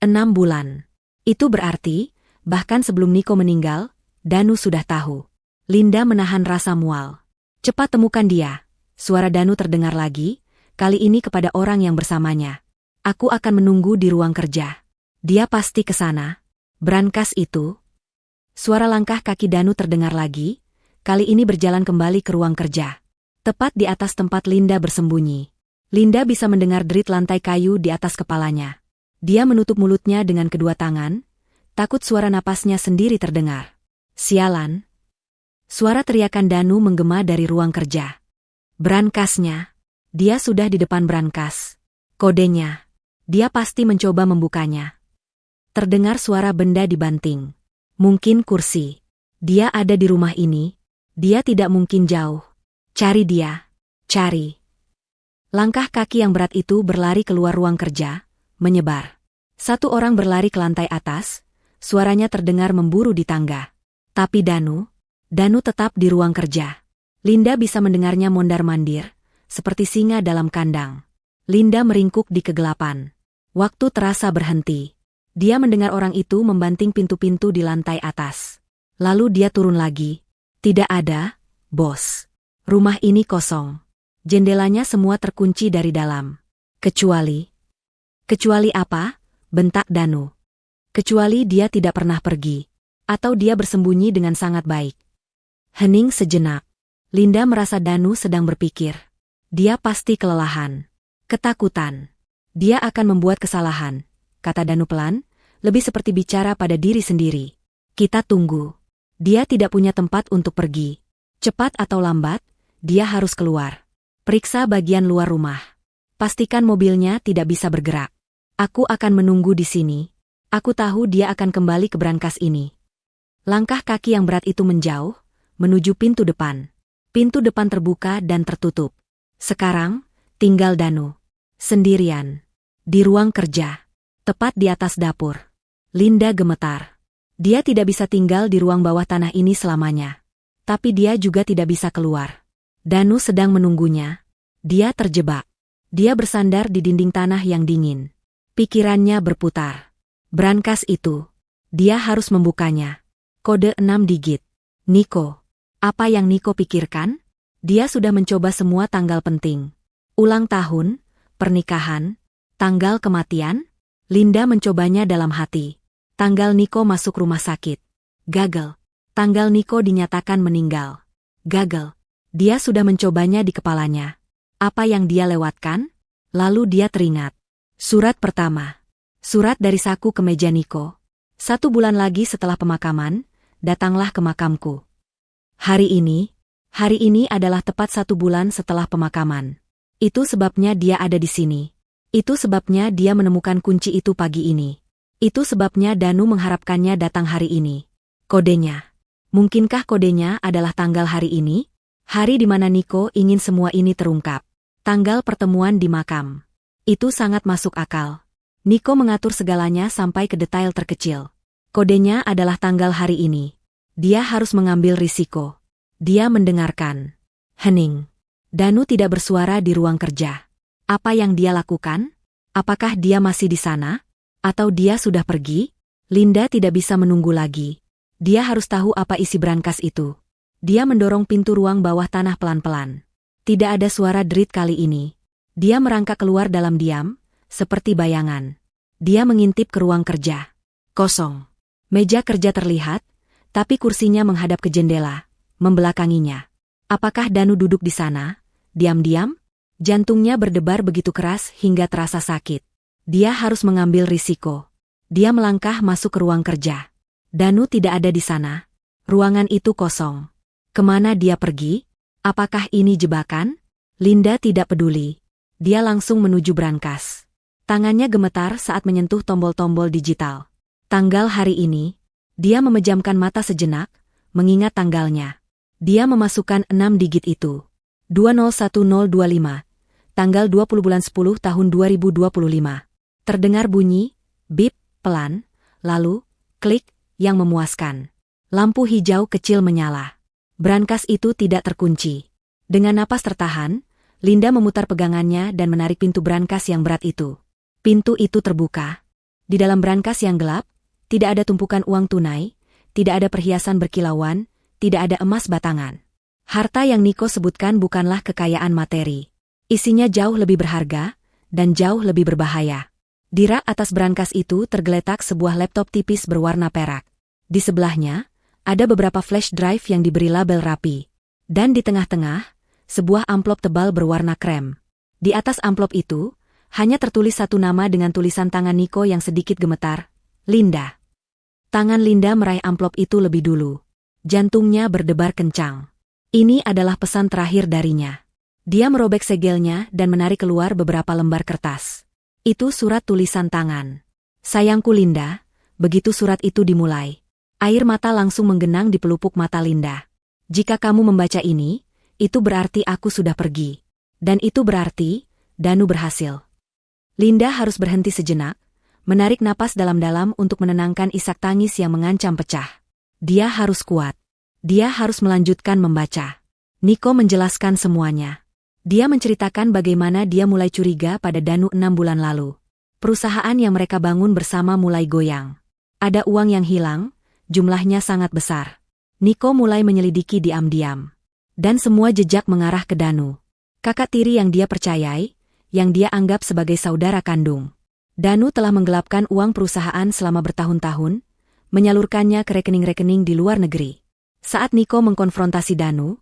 6 bulan. Itu berarti, bahkan sebelum Niko meninggal, Danu sudah tahu. Linda menahan rasa mual. Cepat temukan dia. Suara Danu terdengar lagi, kali ini kepada orang yang bersamanya. Aku akan menunggu di ruang kerja. Dia pasti ke sana. Brankas itu. Suara langkah kaki Danu terdengar lagi, kali ini berjalan kembali ke ruang kerja. Tepat di atas tempat Linda bersembunyi. Linda bisa mendengar derit lantai kayu di atas kepalanya. Dia menutup mulutnya dengan kedua tangan, takut suara napasnya sendiri terdengar. Sialan! Suara teriakan Danu menggema dari ruang kerja. Brankasnya. Dia sudah di depan brankas. Kodenya. Dia pasti mencoba membukanya. Terdengar suara benda dibanting. Mungkin kursi. Dia ada di rumah ini. Dia tidak mungkin jauh. Cari dia. Cari. Langkah kaki yang berat itu berlari keluar ruang kerja, menyebar. Satu orang berlari ke lantai atas, suaranya terdengar memburu di tangga. Tapi Danu tetap di ruang kerja. Linda bisa mendengarnya mondar-mandir, seperti singa dalam kandang. Linda meringkuk di kegelapan. Waktu terasa berhenti. Dia mendengar orang itu membanting pintu-pintu di lantai atas. Lalu dia turun lagi. Tidak ada, bos. Rumah ini kosong. Jendelanya semua terkunci dari dalam. Kecuali apa? Bentak Danu. Kecuali dia tidak pernah pergi. Atau dia bersembunyi dengan sangat baik. Hening sejenak. Linda merasa Danu sedang berpikir. Dia pasti kelelahan. Ketakutan. Dia akan membuat kesalahan, kata Danu pelan, lebih seperti bicara pada diri sendiri. Kita tunggu. Dia tidak punya tempat untuk pergi. Cepat atau lambat, dia harus keluar. Periksa bagian luar rumah. Pastikan mobilnya tidak bisa bergerak. Aku akan menunggu di sini. Aku tahu dia akan kembali ke brankas ini. Langkah kaki yang berat itu menjauh, menuju pintu depan. Pintu depan terbuka dan tertutup. Sekarang, tinggal Danu. Sendirian. Di ruang kerja. Tepat di atas dapur. Linda gemetar. Dia tidak bisa tinggal di ruang bawah tanah ini selamanya. Tapi dia juga tidak bisa keluar. Danu sedang menunggunya. Dia terjebak. Dia bersandar di dinding tanah yang dingin. Pikirannya berputar. Brankas itu. Dia harus membukanya. Kode 6 digit. Niko. Apa yang Niko pikirkan? Dia sudah mencoba semua tanggal penting. Ulang tahun, pernikahan, tanggal kematian. Linda mencobanya dalam hati. Tanggal Niko masuk rumah sakit. Gagal. Tanggal Niko dinyatakan meninggal. Gagal. Dia sudah mencobanya di kepalanya. Apa yang dia lewatkan? Lalu dia teringat. Surat pertama. Surat dari saku ke meja Niko. 1 bulan lagi setelah pemakaman, datanglah ke makamku. Hari ini adalah tepat 1 bulan setelah pemakaman. Itu sebabnya dia ada di sini. Itu sebabnya dia menemukan kunci itu pagi ini. Itu sebabnya Danu mengharapkannya datang hari ini. Kodenya. Mungkinkah kodenya adalah tanggal hari ini? Hari di mana Niko ingin semua ini terungkap. Tanggal pertemuan di makam. Itu sangat masuk akal. Niko mengatur segalanya sampai ke detail terkecil. Kodenya adalah tanggal hari ini. Dia harus mengambil risiko. Dia mendengarkan. Hening. Danu tidak bersuara di ruang kerja. Apa yang dia lakukan? Apakah dia masih di sana? Atau dia sudah pergi? Linda tidak bisa menunggu lagi. Dia harus tahu apa isi brankas itu. Dia mendorong pintu ruang bawah tanah pelan-pelan. Tidak ada suara derit kali ini. Dia merangkak keluar dalam diam, seperti bayangan. Dia mengintip ke ruang kerja. Kosong. Meja kerja terlihat, tapi kursinya menghadap ke jendela, membelakanginya. Apakah Danu duduk di sana? Diam-diam? Jantungnya berdebar begitu keras hingga terasa sakit. Dia harus mengambil risiko. Dia melangkah masuk ke ruang kerja. Danu tidak ada di sana. Ruangan itu kosong. Kemana dia pergi? Apakah ini jebakan? Linda tidak peduli. Dia langsung menuju brankas. Tangannya gemetar saat menyentuh tombol-tombol digital. Tanggal hari ini. Dia memejamkan mata sejenak, mengingat tanggalnya. Dia memasukkan 6 digit itu. 201025. Tanggal 20 bulan 10 tahun 2025. Terdengar bunyi, bip, pelan, lalu, klik, yang memuaskan. Lampu hijau kecil menyala. Brankas itu tidak terkunci. Dengan napas tertahan, Linda memutar pegangannya dan menarik pintu brankas yang berat itu. Pintu itu terbuka. Di dalam brankas yang gelap, tidak ada tumpukan uang tunai, tidak ada perhiasan berkilauan, tidak ada emas batangan. Harta yang Niko sebutkan bukanlah kekayaan materi. Isinya jauh lebih berharga, dan jauh lebih berbahaya. Di rak atas brankas itu tergeletak sebuah laptop tipis berwarna perak. Di sebelahnya, Ada beberapa flash drive yang diberi label rapi. Dan di tengah-tengah, sebuah amplop tebal berwarna krem. Di atas amplop itu, hanya tertulis satu nama dengan tulisan tangan Niko yang sedikit gemetar, Linda. Tangan Linda meraih amplop itu lebih dulu. Jantungnya berdebar kencang. Ini adalah pesan terakhir darinya. Dia merobek segelnya dan menarik keluar beberapa lembar kertas. Itu surat tulisan tangan. Sayangku Linda, begitu surat itu dimulai. Air mata langsung menggenang di pelupuk mata Linda. Jika kamu membaca ini, itu berarti aku sudah pergi. Dan itu berarti, Danu berhasil. Linda harus berhenti sejenak, menarik napas dalam-dalam untuk menenangkan isak tangis yang mengancam pecah. Dia harus kuat. Dia harus melanjutkan membaca. Niko menjelaskan semuanya. Dia menceritakan bagaimana dia mulai curiga pada Danu 6 bulan lalu. Perusahaan yang mereka bangun bersama mulai goyang. Ada uang yang hilang, jumlahnya sangat besar. Niko mulai menyelidiki diam-diam. Dan semua jejak mengarah ke Danu. Kakak tiri yang dia percayai, yang dia anggap sebagai saudara kandung. Danu telah menggelapkan uang perusahaan selama bertahun-tahun, menyalurkannya ke rekening-rekening di luar negeri. Saat Niko mengkonfrontasi Danu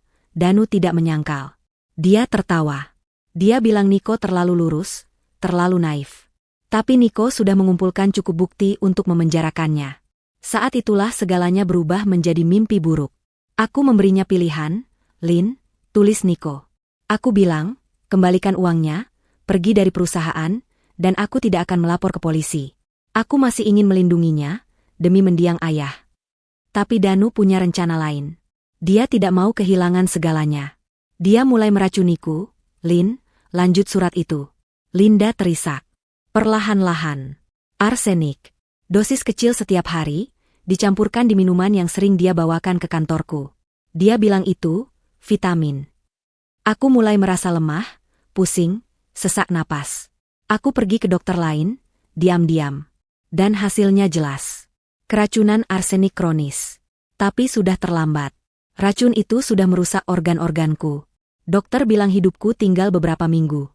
tidak menyangkal. Dia tertawa. Dia bilang Niko terlalu lurus, terlalu naif. Tapi Niko sudah mengumpulkan cukup bukti untuk memenjarakannya. Saat itulah segalanya berubah menjadi mimpi buruk. Aku memberinya pilihan, Lin, tulis Niko. Aku bilang, kembalikan uangnya, pergi dari perusahaan, dan aku tidak akan melapor ke polisi. Aku masih ingin melindunginya, demi mendiang ayah. Tapi Danu punya rencana lain. Dia tidak mau kehilangan segalanya. Dia mulai meracuniku, Lin, lanjut surat itu. Linda terisak. Perlahan-lahan. Arsenik. Dosis kecil setiap hari, dicampurkan di minuman yang sering dia bawakan ke kantorku. Dia bilang itu, vitamin. Aku mulai merasa lemah, pusing, sesak napas. Aku pergi ke dokter lain, diam-diam. Dan hasilnya jelas. Keracunan arsenik kronis. Tapi sudah terlambat. Racun itu sudah merusak organ-organku. Dokter bilang hidupku tinggal beberapa minggu.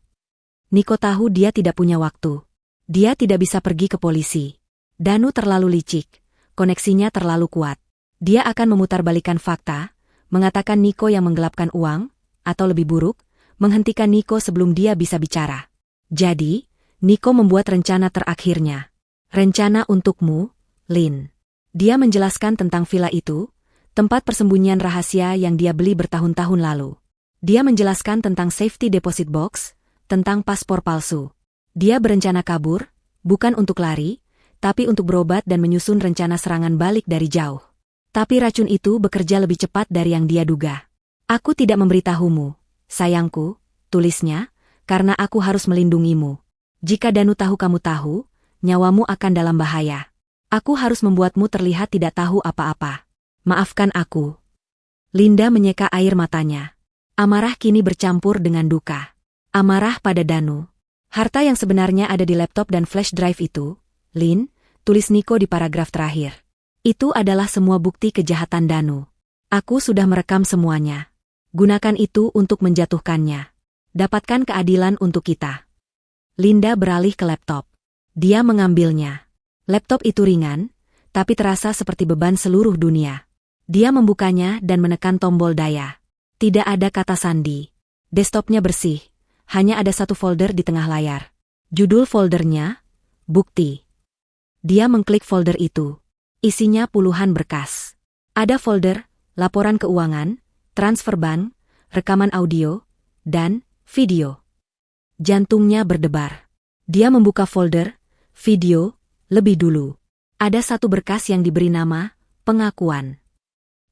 Niko tahu dia tidak punya waktu. Dia tidak bisa pergi ke polisi. Danu terlalu licik, koneksinya terlalu kuat. Dia akan memutarbalikkan fakta, mengatakan Niko yang menggelapkan uang, atau lebih buruk, menghentikan Niko sebelum dia bisa bicara. Jadi, Niko membuat rencana terakhirnya. Rencana untukmu, Lin. Dia menjelaskan tentang villa itu, tempat persembunyian rahasia yang dia beli bertahun-tahun lalu. Dia menjelaskan tentang safety deposit box, tentang paspor palsu. Dia berencana kabur, bukan untuk lari, tapi untuk berobat dan menyusun rencana serangan balik dari jauh. Tapi racun itu bekerja lebih cepat dari yang dia duga. Aku tidak memberitahumu, sayangku, tulisnya, karena aku harus melindungimu. Jika Danu tahu kamu tahu, nyawamu akan dalam bahaya. Aku harus membuatmu terlihat tidak tahu apa-apa. Maafkan aku. Linda menyeka air matanya. Amarah kini bercampur dengan duka. Amarah pada Danu. Harta yang sebenarnya ada di laptop dan flash drive itu, Lin, tulis Niko di paragraf terakhir. Itu adalah semua bukti kejahatan Danu. Aku sudah merekam semuanya. Gunakan itu untuk menjatuhkannya. Dapatkan keadilan untuk kita. Linda beralih ke laptop. Dia mengambilnya. Laptop itu ringan, tapi terasa seperti beban seluruh dunia. Dia membukanya dan menekan tombol daya. Tidak ada kata sandi. Desktopnya bersih. Hanya ada satu folder di tengah layar. Judul foldernya, Bukti. Dia mengklik folder itu. Isinya puluhan berkas. Ada folder, laporan keuangan, transfer bank, rekaman audio, dan video. Jantungnya berdebar. Dia membuka folder, video, lebih dulu. Ada satu berkas yang diberi nama, pengakuan.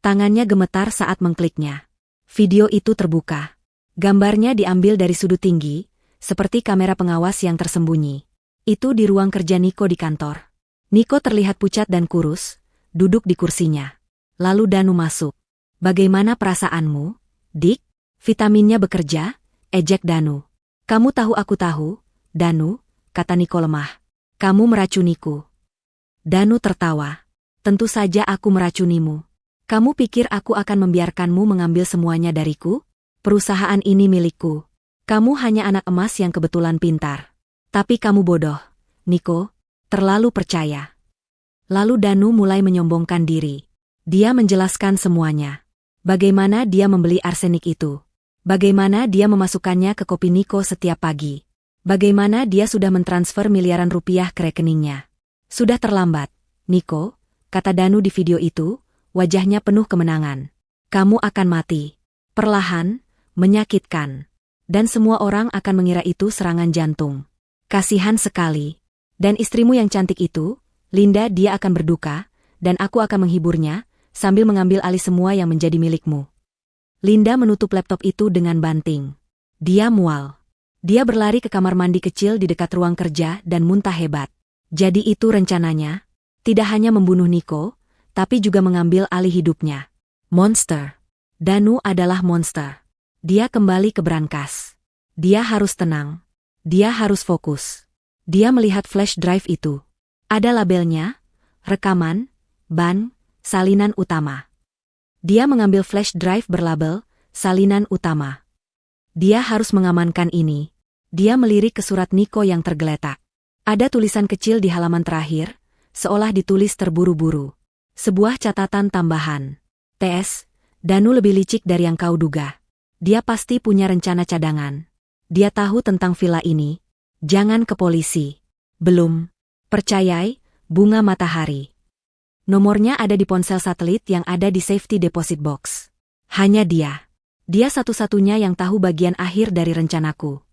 Tangannya gemetar saat mengkliknya. Video itu terbuka. Gambarnya diambil dari sudut tinggi, seperti kamera pengawas yang tersembunyi. Itu di ruang kerja Niko di kantor. Niko terlihat pucat dan kurus, duduk di kursinya. Lalu Danu masuk. Bagaimana perasaanmu, Dick? Vitaminnya bekerja, ejek Danu. Kamu tahu aku tahu, Danu, kata Niko lemah. Kamu meracuniku. Danu tertawa. Tentu saja aku meracunimu. Kamu pikir aku akan membiarkanmu mengambil semuanya dariku? Perusahaan ini milikku. Kamu hanya anak emas yang kebetulan pintar. Tapi kamu bodoh, Niko, terlalu percaya. Lalu Danu mulai menyombongkan diri. Dia menjelaskan semuanya. Bagaimana dia membeli arsenik itu. Bagaimana dia memasukkannya ke kopi Niko setiap pagi. Bagaimana dia sudah mentransfer miliaran rupiah ke rekeningnya. Sudah terlambat, Niko, kata Danu di video itu, wajahnya penuh kemenangan. Kamu akan mati. Perlahan, menyakitkan. Dan semua orang akan mengira itu serangan jantung. Kasihan sekali. Dan istrimu yang cantik itu, Linda, dia akan berduka, dan aku akan menghiburnya, sambil mengambil alih semua yang menjadi milikmu. Linda menutup laptop itu dengan banting. Dia mual. Dia berlari ke kamar mandi kecil di dekat ruang kerja dan muntah hebat. Jadi itu rencananya? Tidak hanya membunuh Niko, tapi juga mengambil alih hidupnya. Monster. Danu adalah monster. Dia kembali ke brankas. Dia harus tenang. Dia harus fokus. Dia melihat flash drive itu. Ada labelnya, rekaman, ban, salinan utama. Dia mengambil flash drive berlabel, salinan utama. Dia harus mengamankan ini. Dia melirik ke surat Niko yang tergeletak. Ada tulisan kecil di halaman terakhir, seolah ditulis terburu-buru. Sebuah catatan tambahan. TS, Danu lebih licik dari yang kau duga. Dia pasti punya rencana cadangan. Dia tahu tentang villa ini. Jangan ke polisi. Belum. Percayai, bunga matahari. Nomornya ada di ponsel satelit yang ada di safety deposit box. Hanya dia. Dia satu-satunya yang tahu bagian akhir dari rencanaku.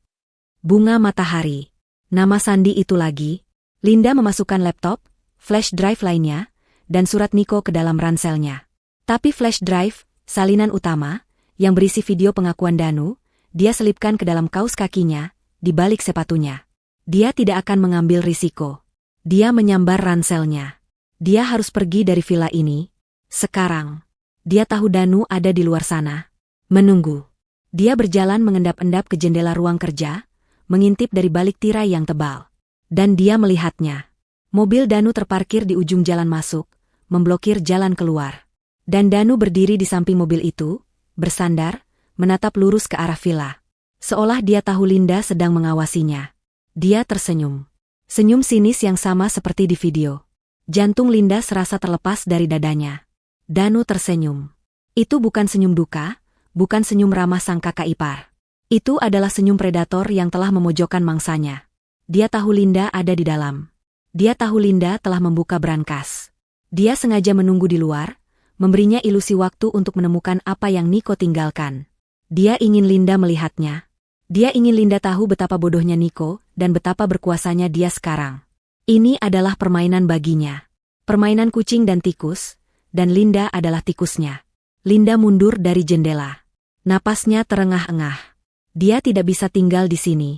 Bunga matahari. Nama sandi itu lagi. Linda memasukkan laptop, flash drive lainnya, dan surat Niko ke dalam ranselnya. Tapi flash drive, salinan utama, yang berisi video pengakuan Danu, dia selipkan ke dalam kaos kakinya, di balik sepatunya. Dia tidak akan mengambil risiko. Dia menyambar ranselnya. Dia harus pergi dari villa ini. Sekarang. Dia tahu Danu ada di luar sana. Menunggu. Dia berjalan mengendap-endap ke jendela ruang kerja, mengintip dari balik tirai yang tebal. Dan dia melihatnya. Mobil Danu terparkir di ujung jalan masuk, memblokir jalan keluar. Dan Danu berdiri di samping mobil itu, bersandar, menatap lurus ke arah villa. Seolah dia tahu Linda sedang mengawasinya. Dia tersenyum. Senyum sinis yang sama seperti di video. Jantung Linda serasa terlepas dari dadanya. Danu tersenyum. Itu bukan senyum duka, bukan senyum ramah sang kakak ipar. Itu adalah senyum predator yang telah memojokkan mangsanya. Dia tahu Linda ada di dalam. Dia tahu Linda telah membuka brankas. Dia sengaja menunggu di luar, memberinya ilusi waktu untuk menemukan apa yang Niko tinggalkan. Dia ingin Linda melihatnya. Dia ingin Linda tahu betapa bodohnya Niko dan betapa berkuasanya dia sekarang. Ini adalah permainan baginya. Permainan kucing dan tikus, dan Linda adalah tikusnya. Linda mundur dari jendela. Napasnya terengah-engah. Dia tidak bisa tinggal di sini.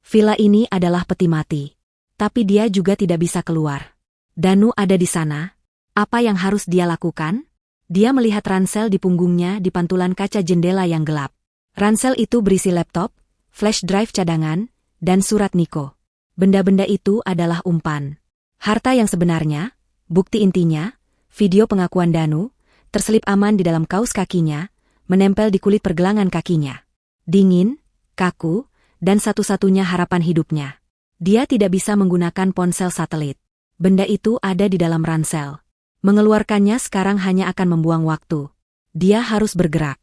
Villa ini adalah peti mati. Tapi dia juga tidak bisa keluar. Danu ada di sana. Apa yang harus dia lakukan? Dia melihat ransel di punggungnya di pantulan kaca jendela yang gelap. Ransel itu berisi laptop, flash drive cadangan, dan surat Niko. Benda-benda itu adalah umpan. Harta yang sebenarnya, bukti intinya, video pengakuan Danu, terselip aman di dalam kaos kakinya, menempel di kulit pergelangan kakinya. Dingin, kaku, dan satu-satunya harapan hidupnya. Dia tidak bisa menggunakan ponsel satelit. Benda itu ada di dalam ransel. Mengeluarkannya sekarang hanya akan membuang waktu. Dia harus bergerak.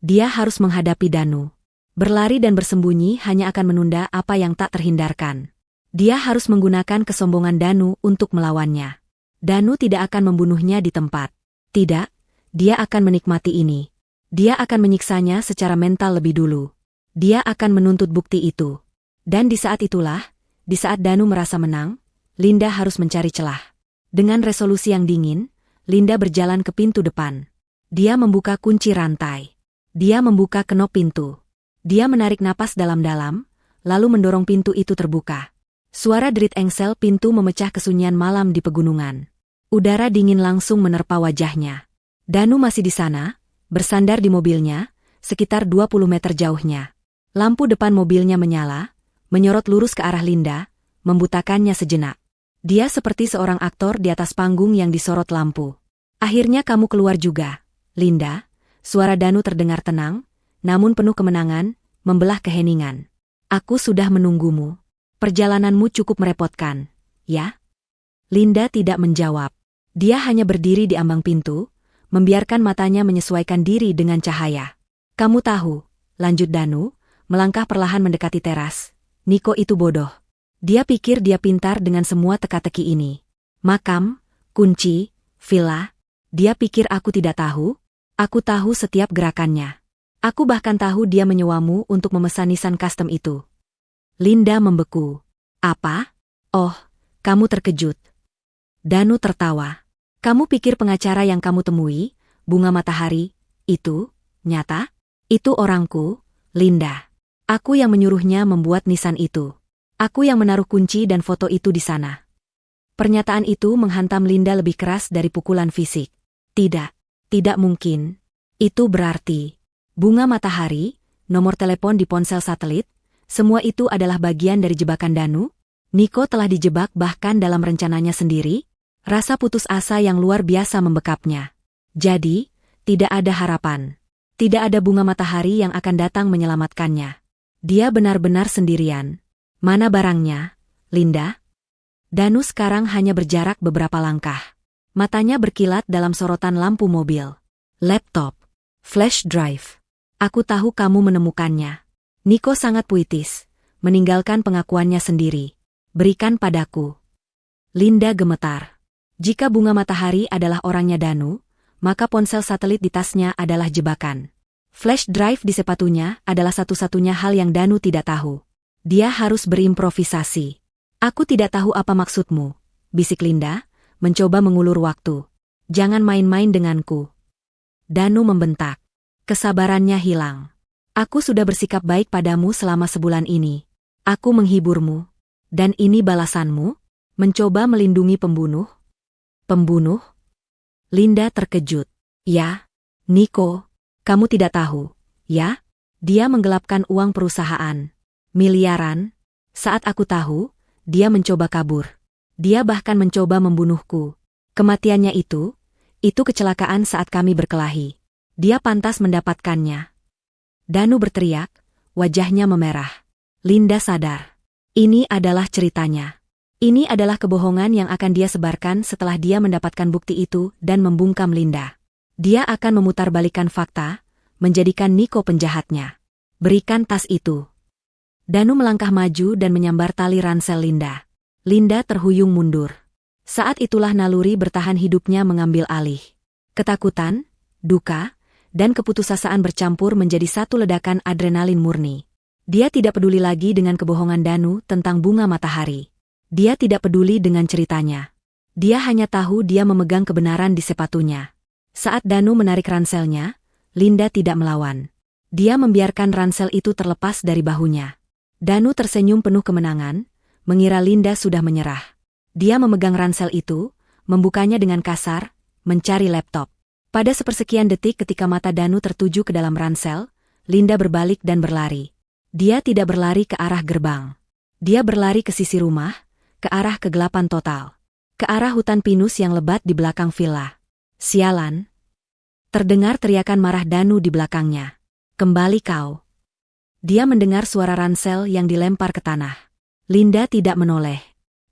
Dia harus menghadapi Danu. Berlari dan bersembunyi hanya akan menunda apa yang tak terhindarkan. Dia harus menggunakan kesombongan Danu untuk melawannya. Danu tidak akan membunuhnya di tempat. Tidak, dia akan menikmati ini. Dia akan menyiksanya secara mental lebih dulu. Dia akan menuntut bukti itu. Dan di saat itulah, di saat Danu merasa menang, Linda harus mencari celah. Dengan resolusi yang dingin, Linda berjalan ke pintu depan. Dia membuka kunci rantai. Dia membuka kenop pintu. Dia menarik napas dalam-dalam, lalu mendorong pintu itu terbuka. Suara derit engsel pintu memecah kesunyian malam di pegunungan. Udara dingin langsung menerpa wajahnya. Danu masih di sana, bersandar di mobilnya, sekitar 20 meter jauhnya. Lampu depan mobilnya menyala, menyorot lurus ke arah Linda, membutakannya sejenak. Dia seperti seorang aktor di atas panggung yang disorot lampu. Akhirnya kamu keluar juga, Linda. Suara Danu terdengar tenang, namun penuh kemenangan, membelah keheningan. Aku sudah menunggumu. Perjalananmu cukup merepotkan, ya? Linda tidak menjawab. Dia hanya berdiri di ambang pintu, membiarkan matanya menyesuaikan diri dengan cahaya. Kamu tahu, lanjut Danu, melangkah perlahan mendekati teras. Niko itu bodoh. Dia pikir dia pintar dengan semua teka-teki ini. Makam, kunci, villa. Dia pikir aku tidak tahu? Aku tahu setiap gerakannya. Aku bahkan tahu dia menyewamu untuk memesan nisan custom itu. Linda membeku. Apa? Oh, kamu terkejut. Danu tertawa. Kamu pikir pengacara yang kamu temui, Bunga Matahari, itu, nyata? Itu orangku, Linda. Aku yang menyuruhnya membuat nisan itu. Aku yang menaruh kunci dan foto itu di sana. Pernyataan itu menghantam Linda lebih keras dari pukulan fisik. Tidak, tidak mungkin. Itu berarti, Bunga Matahari, nomor telepon di ponsel satelit, semua itu adalah bagian dari jebakan Danu? Niko telah dijebak bahkan dalam rencananya sendiri? Rasa putus asa yang luar biasa membekapnya. Jadi, tidak ada harapan. Tidak ada Bunga Matahari yang akan datang menyelamatkannya. Dia benar-benar sendirian. Mana barangnya, Linda? Danu sekarang hanya berjarak beberapa langkah. Matanya berkilat dalam sorotan lampu mobil. Laptop. Flash drive. Aku tahu kamu menemukannya. Niko sangat puitis, meninggalkan pengakuannya sendiri. Berikan padaku. Linda gemetar. Jika Bunga Matahari adalah orangnya Danu, maka ponsel satelit di tasnya adalah jebakan. Flash drive di sepatunya adalah satu-satunya hal yang Danu tidak tahu. Dia harus berimprovisasi. Aku tidak tahu apa maksudmu, bisik Linda, mencoba mengulur waktu. Jangan main-main denganku. Danu membentak. Kesabarannya hilang. Aku sudah bersikap baik padamu selama sebulan ini. Aku menghiburmu. Dan ini balasanmu? Mencoba melindungi pembunuh? Pembunuh? Linda terkejut. Ya, Niko, kamu tidak tahu, ya? Dia menggelapkan uang perusahaan. Miliaran. Saat aku tahu, dia mencoba kabur. Dia bahkan mencoba membunuhku. Kematiannya itu kecelakaan saat kami berkelahi. Dia pantas mendapatkannya. Danu berteriak, wajahnya memerah. Linda sadar. Ini adalah ceritanya. Ini adalah kebohongan yang akan dia sebarkan setelah dia mendapatkan bukti itu dan membungkam Linda. Dia akan memutarbalikkan fakta, menjadikan Niko penjahatnya. Berikan tas itu. Danu melangkah maju dan menyambar tali ransel Linda. Linda terhuyung mundur. Saat itulah naluri bertahan hidupnya mengambil alih. Ketakutan, duka, dan keputusasaan bercampur menjadi satu ledakan adrenalin murni. Dia tidak peduli lagi dengan kebohongan Danu tentang Bunga Matahari. Dia tidak peduli dengan ceritanya. Dia hanya tahu dia memegang kebenaran di sepatunya. Saat Danu menarik ranselnya, Linda tidak melawan. Dia membiarkan ransel itu terlepas dari bahunya. Danu tersenyum penuh kemenangan, mengira Linda sudah menyerah. Dia memegang ransel itu, membukanya dengan kasar, mencari laptop. Pada sepersekian detik ketika mata Danu tertuju ke dalam ransel, Linda berbalik dan berlari. Dia tidak berlari ke arah gerbang. Dia berlari ke sisi rumah, ke arah kegelapan total. Ke arah hutan pinus yang lebat di belakang villa. Sialan. Terdengar teriakan marah Danu di belakangnya. Kembali kau. Dia mendengar suara ransel yang dilempar ke tanah. Linda tidak menoleh.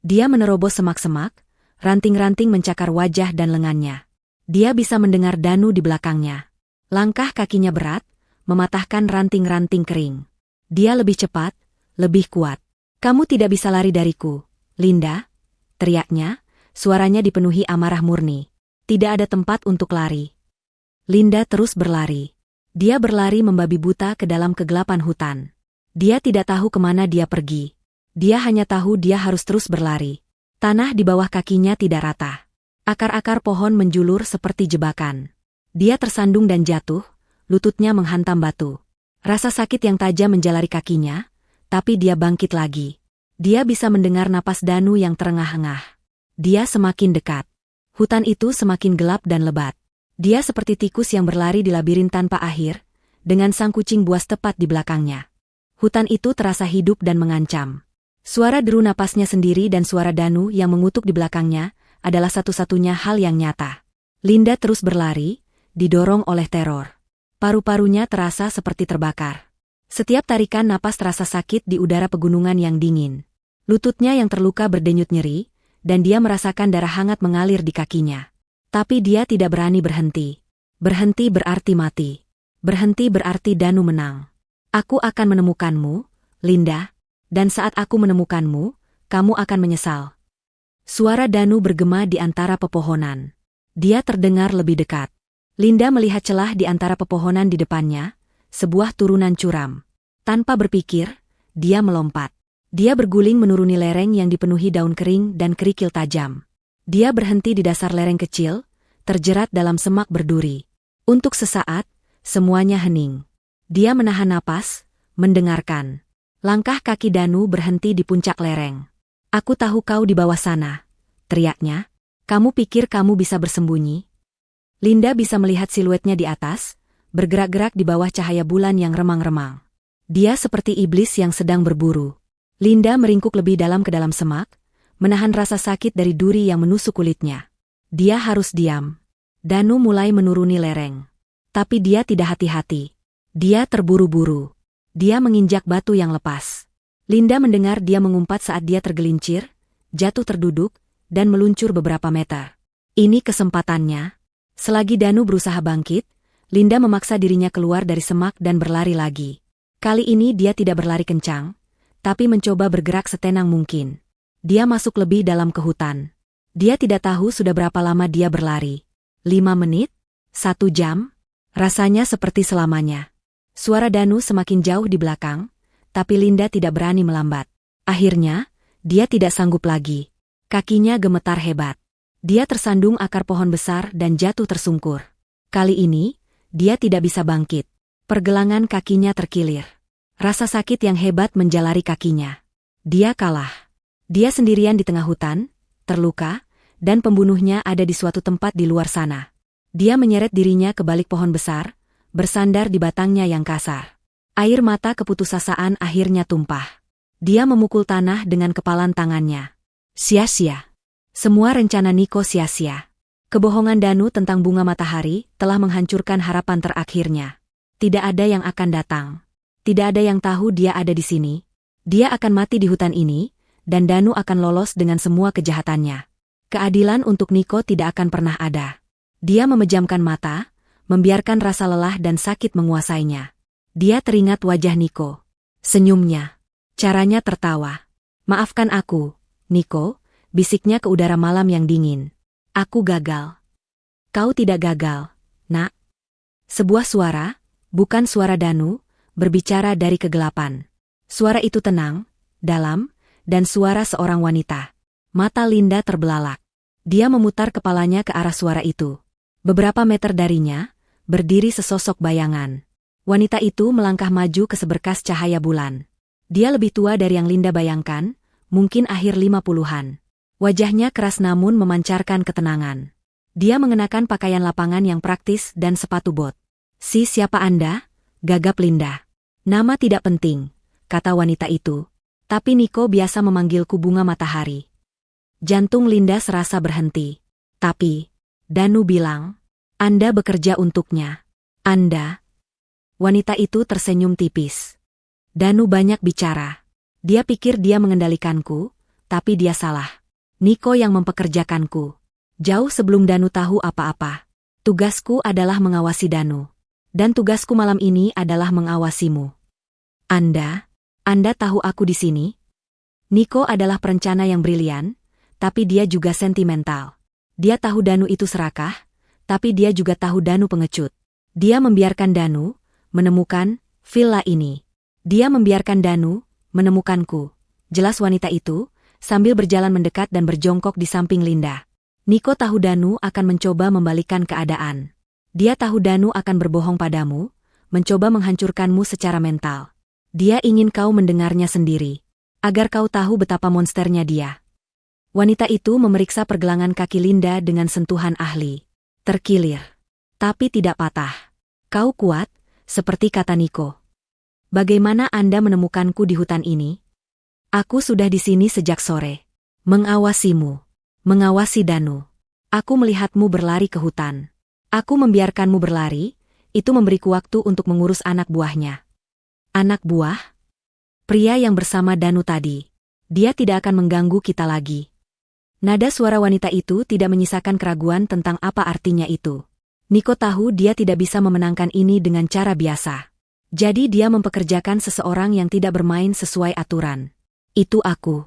Dia menerobos semak-semak, ranting-ranting mencakar wajah dan lengannya. Dia bisa mendengar Danu di belakangnya. Langkah kakinya berat, mematahkan ranting-ranting kering. Dia lebih cepat, lebih kuat. Kamu tidak bisa lari dariku, Linda, teriaknya, suaranya dipenuhi amarah murni. Tidak ada tempat untuk lari. Linda terus berlari. Dia berlari membabi buta ke dalam kegelapan hutan. Dia tidak tahu kemana dia pergi. Dia hanya tahu dia harus terus berlari. Tanah di bawah kakinya tidak rata. Akar-akar pohon menjulur seperti jebakan. Dia tersandung dan jatuh, lututnya menghantam batu. Rasa sakit yang tajam menjalari kakinya, tapi dia bangkit lagi. Dia bisa mendengar napas Danu yang terengah-engah. Dia semakin dekat. Hutan itu semakin gelap dan lebat. Dia seperti tikus yang berlari di labirin tanpa akhir, dengan sang kucing buas tepat di belakangnya. Hutan itu terasa hidup dan mengancam. Suara deru napasnya sendiri dan suara Danu yang mengutuk di belakangnya adalah satu-satunya hal yang nyata. Linda terus berlari, didorong oleh teror. Paru-parunya terasa seperti terbakar. Setiap tarikan napas terasa sakit di udara pegunungan yang dingin. Lututnya yang terluka berdenyut nyeri, dan dia merasakan darah hangat mengalir di kakinya. Tapi dia tidak berani berhenti. Berhenti berarti mati. Berhenti berarti Danu menang. Aku akan menemukanmu, Linda. Dan saat aku menemukanmu, kamu akan menyesal. Suara Danu bergema di antara pepohonan. Dia terdengar lebih dekat. Linda melihat celah di antara pepohonan di depannya, sebuah turunan curam. Tanpa berpikir, dia melompat. Dia berguling menuruni lereng yang dipenuhi daun kering dan kerikil tajam. Dia berhenti di dasar lereng kecil, terjerat dalam semak berduri. Untuk sesaat, semuanya hening. Dia menahan napas, mendengarkan. Langkah kaki Danu berhenti di puncak lereng. Aku tahu kau di bawah sana, teriaknya. Kamu pikir kamu bisa bersembunyi? Linda bisa melihat siluetnya di atas, bergerak-gerak di bawah cahaya bulan yang remang-remang. Dia seperti iblis yang sedang berburu. Linda meringkuk lebih dalam ke dalam semak, menahan rasa sakit dari duri yang menusuk kulitnya. Dia harus diam. Danu mulai menuruni lereng. Tapi dia tidak hati-hati. Dia terburu-buru. Dia menginjak batu yang lepas. Linda mendengar dia mengumpat saat dia tergelincir, jatuh terduduk, dan meluncur beberapa meter. Ini kesempatannya. Selagi Danu berusaha bangkit, Linda memaksa dirinya keluar dari semak dan berlari lagi. Kali ini dia tidak berlari kencang, tapi mencoba bergerak setenang mungkin. Dia masuk lebih dalam ke hutan. Dia tidak tahu sudah berapa lama dia berlari. 5 menit? 1 jam? Rasanya seperti selamanya. Suara Danu semakin jauh di belakang, tapi Linda tidak berani melambat. Akhirnya, dia tidak sanggup lagi. Kakinya gemetar hebat. Dia tersandung akar pohon besar dan jatuh tersungkur. Kali ini, dia tidak bisa bangkit. Pergelangan kakinya terkilir. Rasa sakit yang hebat menjalari kakinya. Dia kalah. Dia sendirian di tengah hutan, terluka, dan pembunuhnya ada di suatu tempat di luar sana. Dia menyeret dirinya ke balik pohon besar, bersandar di batangnya yang kasar. Air mata keputusasaan akhirnya tumpah. Dia memukul tanah dengan kepalan tangannya. Sia-sia. Semua rencana Niko sia-sia. Kebohongan Danu tentang bunga matahari telah menghancurkan harapan terakhirnya. Tidak ada yang akan datang. Tidak ada yang tahu dia ada di sini. Dia akan mati di hutan ini, dan Danu akan lolos dengan semua kejahatannya. Keadilan untuk Niko tidak akan pernah ada. Dia memejamkan mata, membiarkan rasa lelah dan sakit menguasainya. Dia teringat wajah Niko. Senyumnya. Caranya tertawa. Maafkan aku, Niko, bisiknya ke udara malam yang dingin. Aku gagal. Kau tidak gagal, nak. Sebuah suara, bukan suara Danu, berbicara dari kegelapan. Suara itu tenang, dalam, dan suara seorang wanita. Mata Linda terbelalak. Dia memutar kepalanya ke arah suara itu. Beberapa meter darinya, berdiri sesosok bayangan. Wanita itu melangkah maju ke seberkas cahaya bulan. Dia lebih tua dari yang Linda bayangkan, mungkin akhir 50-an. Wajahnya keras namun memancarkan ketenangan. Dia mengenakan pakaian lapangan yang praktis dan sepatu bot. Siapa Anda? Gagap Linda. Nama tidak penting, kata wanita itu. Tapi Niko biasa memanggilku bunga matahari. Jantung Linda serasa berhenti. Tapi, Danu bilang, Anda bekerja untuknya. Anda? Wanita itu tersenyum tipis. Danu banyak bicara. Dia pikir dia mengendalikanku, tapi dia salah. Niko yang mempekerjakanku. Jauh sebelum Danu tahu apa-apa. Tugasku adalah mengawasi Danu. Dan tugasku malam ini adalah mengawasimu. Anda tahu aku di sini? Niko adalah perencana yang brilian, tapi dia juga sentimental. Dia tahu Danu itu serakah, tapi dia juga tahu Danu pengecut. Dia membiarkan Danu menemukan villa ini. Dia membiarkan Danu menemukanku. Jelas wanita itu, sambil berjalan mendekat dan berjongkok di samping Linda. Niko tahu Danu akan mencoba membalikkan keadaan. Dia tahu Danu akan berbohong padamu, mencoba menghancurkanmu secara mental. Dia ingin kau mendengarnya sendiri, agar kau tahu betapa monsternya dia. Wanita itu memeriksa pergelangan kaki Linda dengan sentuhan ahli. Terkilir. Tapi tidak patah. Kau kuat, seperti kata Niko. Bagaimana Anda menemukanku di hutan ini? Aku sudah di sini sejak sore. Mengawasimu. Mengawasi Danu. Aku melihatmu berlari ke hutan. Aku membiarkanmu berlari, itu memberiku waktu untuk mengurus anak buahnya. Anak buah? Pria yang bersama Danu tadi. Dia tidak akan mengganggu kita lagi. Nada suara wanita itu tidak menyisakan keraguan tentang apa artinya itu. Niko tahu dia tidak bisa memenangkan ini dengan cara biasa. Jadi dia mempekerjakan seseorang yang tidak bermain sesuai aturan. Itu aku.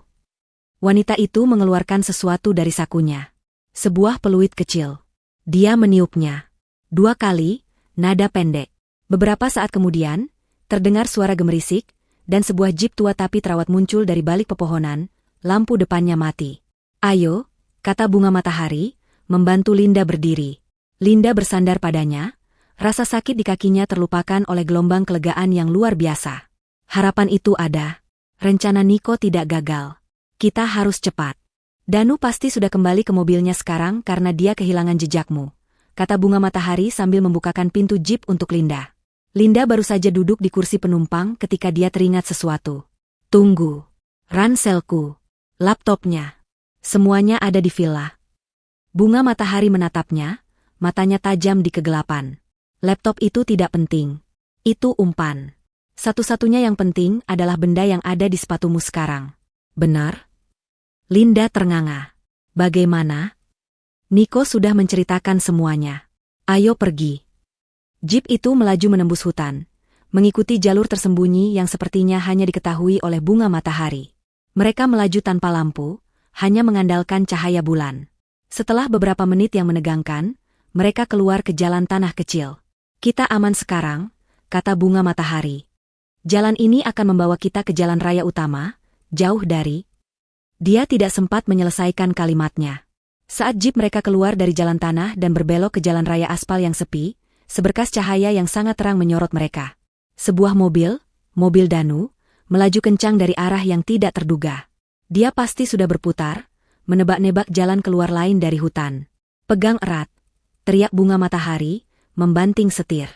Wanita itu mengeluarkan sesuatu dari sakunya. Sebuah peluit kecil. Dia meniupnya. 2 kali, nada pendek. Beberapa saat kemudian, terdengar suara gemerisik, dan sebuah jeep tua tapi terawat muncul dari balik pepohonan, lampu depannya mati. Ayo, kata Bunga Matahari, membantu Linda berdiri. Linda bersandar padanya, rasa sakit di kakinya terlupakan oleh gelombang kelegaan yang luar biasa. Harapan itu ada. Rencana Niko tidak gagal. Kita harus cepat. Danu pasti sudah kembali ke mobilnya sekarang karena dia kehilangan jejakmu, kata Bunga Matahari sambil membukakan pintu jeep untuk Linda. Linda baru saja duduk di kursi penumpang ketika dia teringat sesuatu. Tunggu. Ranselku. Laptopnya. Semuanya ada di villa. Bunga Matahari menatapnya, matanya tajam di kegelapan. Laptop itu tidak penting. Itu umpan. Satu-satunya yang penting adalah benda yang ada di sepatumu sekarang. Benar? Linda ternganga. Bagaimana? Niko sudah menceritakan semuanya. Ayo pergi. Jeep itu melaju menembus hutan, mengikuti jalur tersembunyi yang sepertinya hanya diketahui oleh Bunga Matahari. Mereka melaju tanpa lampu, hanya mengandalkan cahaya bulan. Setelah beberapa menit yang menegangkan, mereka keluar ke jalan tanah kecil. Kita aman sekarang, kata Bunga Matahari. Jalan ini akan membawa kita ke jalan raya utama, jauh dari... Dia tidak sempat menyelesaikan kalimatnya. Saat jeep mereka keluar dari jalan tanah dan berbelok ke jalan raya aspal yang sepi, seberkas cahaya yang sangat terang menyorot mereka. Sebuah mobil Danu, melaju kencang dari arah yang tidak terduga. Dia pasti sudah berputar, menebak-nebak jalan keluar lain dari hutan. Pegang erat, teriak Bunga Matahari, membanting setir.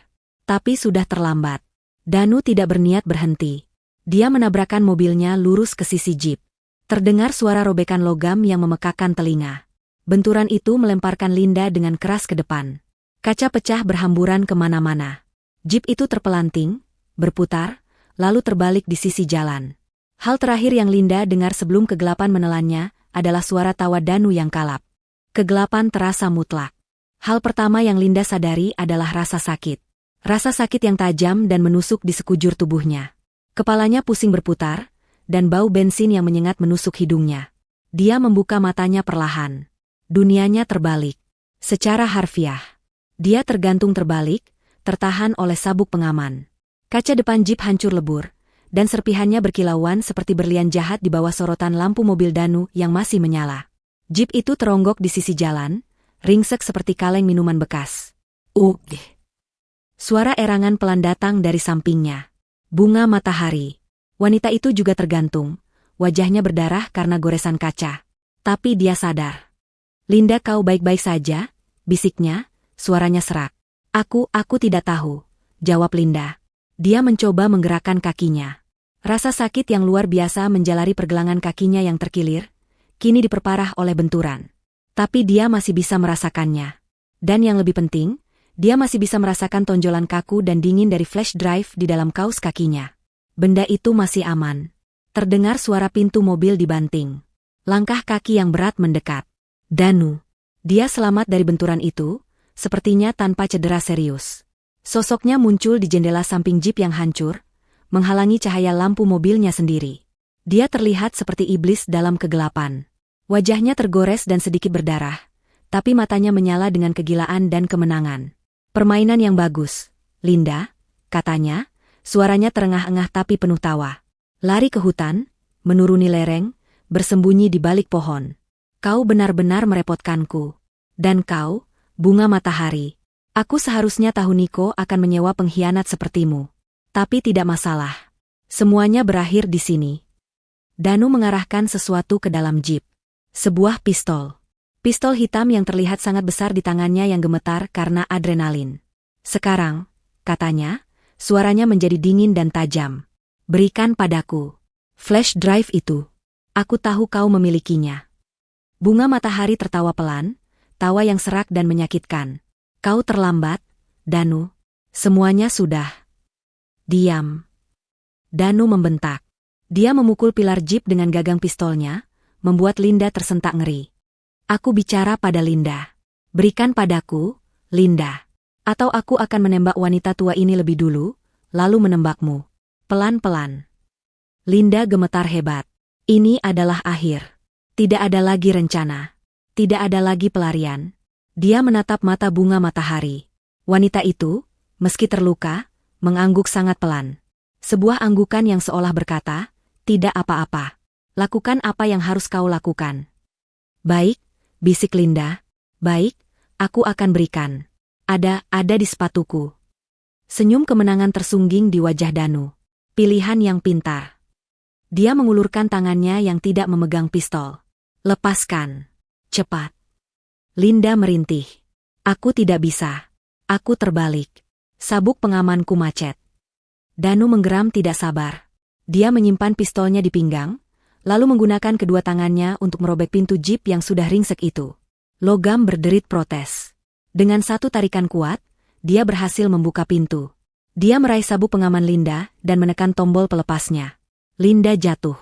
Tapi sudah terlambat. Danu tidak berniat berhenti. Dia menabrakkan mobilnya lurus ke sisi jeep. Terdengar suara robekan logam yang memekakan telinga. Benturan itu melemparkan Linda dengan keras ke depan. Kaca pecah berhamburan kemana-mana. Jeep itu terpelanting, berputar, lalu terbalik di sisi jalan. Hal terakhir yang Linda dengar sebelum kegelapan menelannya adalah suara tawa Danu yang kalap. Kegelapan terasa mutlak. Hal pertama yang Linda sadari adalah rasa sakit. Rasa sakit yang tajam dan menusuk di sekujur tubuhnya. Kepalanya pusing berputar, dan bau bensin yang menyengat menusuk hidungnya. Dia membuka matanya perlahan. Dunianya terbalik. Secara harfiah. Dia tergantung terbalik, tertahan oleh sabuk pengaman. Kaca depan jeep hancur lebur, dan serpihannya berkilauan seperti berlian jahat di bawah sorotan lampu mobil Danu yang masih menyala. Jeep itu teronggok di sisi jalan, ringsek seperti kaleng minuman bekas. Suara erangan pelan datang dari sampingnya. Bunga Matahari. Wanita itu juga tergantung, wajahnya berdarah karena goresan kaca. Tapi dia sadar. Linda, kau baik-baik saja? Bisiknya, suaranya serak. Aku tidak tahu, jawab Linda. Dia mencoba menggerakkan kakinya. Rasa sakit yang luar biasa menjalari pergelangan kakinya yang terkilir, kini diperparah oleh benturan. Tapi dia masih bisa merasakannya. Dan yang lebih penting, dia masih bisa merasakan tonjolan kaku dan dingin dari flash drive di dalam kaus kakinya. Benda itu masih aman. Terdengar suara pintu mobil dibanting. Langkah kaki yang berat mendekat. Danu. Dia selamat dari benturan itu, sepertinya tanpa cedera serius. Sosoknya muncul di jendela samping jeep yang hancur, menghalangi cahaya lampu mobilnya sendiri. Dia terlihat seperti iblis dalam kegelapan. Wajahnya tergores dan sedikit berdarah, tapi matanya menyala dengan kegilaan dan kemenangan. Permainan yang bagus, Linda, katanya, suaranya terengah-engah tapi penuh tawa. Lari ke hutan, menuruni lereng, bersembunyi di balik pohon. Kau benar-benar merepotkanku. Dan kau, Bunga Matahari. Aku seharusnya tahu Niko akan menyewa pengkhianat sepertimu. Tapi tidak masalah. Semuanya berakhir di sini. Danu mengarahkan sesuatu ke dalam jeep. Sebuah pistol. Pistol hitam yang terlihat sangat besar di tangannya yang gemetar karena adrenalin. Sekarang, katanya, suaranya menjadi dingin dan tajam. Berikan padaku. Flash drive itu. Aku tahu kau memilikinya. Bunga Matahari tertawa pelan, tawa yang serak dan menyakitkan. Kau terlambat, Danu. Semuanya sudah. Diam. Danu membentak. Dia memukul pilar jeep dengan gagang pistolnya, membuat Linda tersentak ngeri. Aku bicara pada Linda. Berikan padaku, Linda. Atau aku akan menembak wanita tua ini lebih dulu, lalu menembakmu. Pelan-pelan. Linda gemetar hebat. Ini adalah akhir. Tidak ada lagi rencana. Tidak ada lagi pelarian. Dia menatap mata bunga matahari. Wanita itu, meski terluka, mengangguk sangat pelan. Sebuah anggukan yang seolah berkata, tidak apa-apa. Lakukan apa yang harus kau lakukan. Baik, bisik Linda. Baik, aku akan berikan. Ada di sepatuku. Senyum kemenangan tersungging di wajah Danu. Pilihan yang pintar. Dia mengulurkan tangannya yang tidak memegang pistol. Lepaskan. Cepat. Linda merintih. Aku tidak bisa. Aku terbalik. Sabuk pengamanku macet. Danu menggeram tidak sabar. Dia menyimpan pistolnya di pinggang, lalu menggunakan kedua tangannya untuk merobek pintu jeep yang sudah ringsek itu. Logam berderit protes. Dengan satu tarikan kuat, dia berhasil membuka pintu. Dia meraih sabuk pengaman Linda dan menekan tombol pelepasnya. Linda jatuh.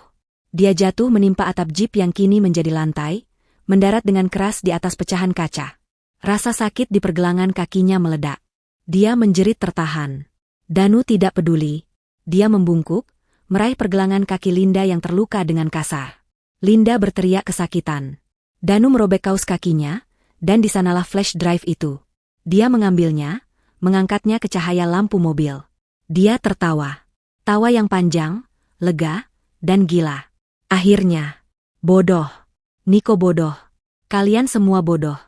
Dia jatuh menimpa atap jeep yang kini menjadi lantai, mendarat dengan keras di atas pecahan kaca. Rasa sakit di pergelangan kakinya meledak. Dia menjerit tertahan. Danu tidak peduli. Dia membungkuk, meraih pergelangan kaki Linda yang terluka dengan kasar. Linda berteriak kesakitan. Danu merobek kaus kakinya, dan di sanalah flash drive itu. Dia mengambilnya, mengangkatnya ke cahaya lampu mobil. Dia tertawa. Tawa yang panjang, lega, dan gila. Akhirnya. Bodoh. Niko bodoh. Kalian semua bodoh.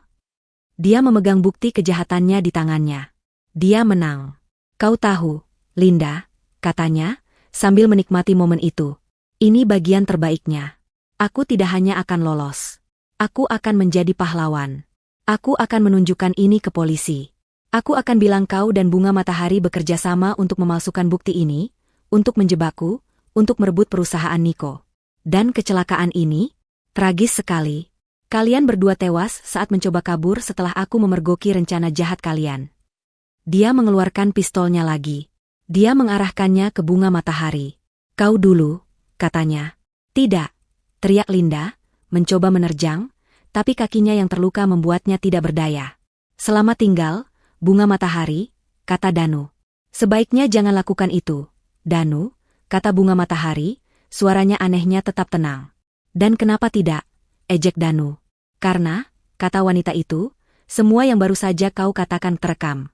Dia memegang bukti kejahatannya di tangannya. Dia menang. Kau tahu, Linda, katanya, sambil menikmati momen itu. Ini bagian terbaiknya. Aku tidak hanya akan lolos. Aku akan menjadi pahlawan. Aku akan menunjukkan ini ke polisi. Aku akan bilang kau dan bunga matahari bekerja sama untuk memalsukan bukti ini, untuk menjebakku, untuk merebut perusahaan Niko. Dan kecelakaan ini, tragis sekali. Kalian berdua tewas saat mencoba kabur setelah aku memergoki rencana jahat kalian. Dia mengeluarkan pistolnya lagi. Dia mengarahkannya ke bunga matahari. Kau dulu, katanya. Tidak, teriak Linda, mencoba menerjang, tapi kakinya yang terluka membuatnya tidak berdaya. Selamat tinggal, bunga matahari, kata Danu. Sebaiknya jangan lakukan itu, Danu, kata bunga matahari, suaranya anehnya tetap tenang. Dan kenapa tidak, ejek Danu. Karena, kata wanita itu, semua yang baru saja kau katakan terekam.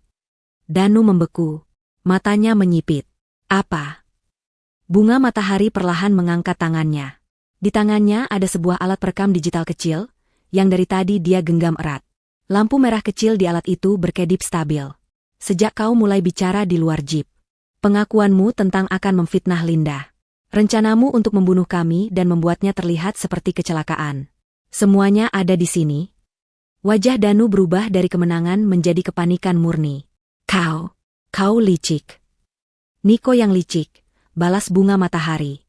Danu membeku. Matanya menyipit. Apa? Bunga matahari perlahan mengangkat tangannya. Di tangannya ada sebuah alat perekam digital kecil, yang dari tadi dia genggam erat. Lampu merah kecil di alat itu berkedip stabil. Sejak kau mulai bicara di luar jeep. Pengakuanmu tentang akan memfitnah Linda. Rencanamu untuk membunuh kami dan membuatnya terlihat seperti kecelakaan. Semuanya ada di sini. Wajah Danu berubah dari kemenangan menjadi kepanikan murni. Kau licik. Niko yang licik, balas bunga matahari.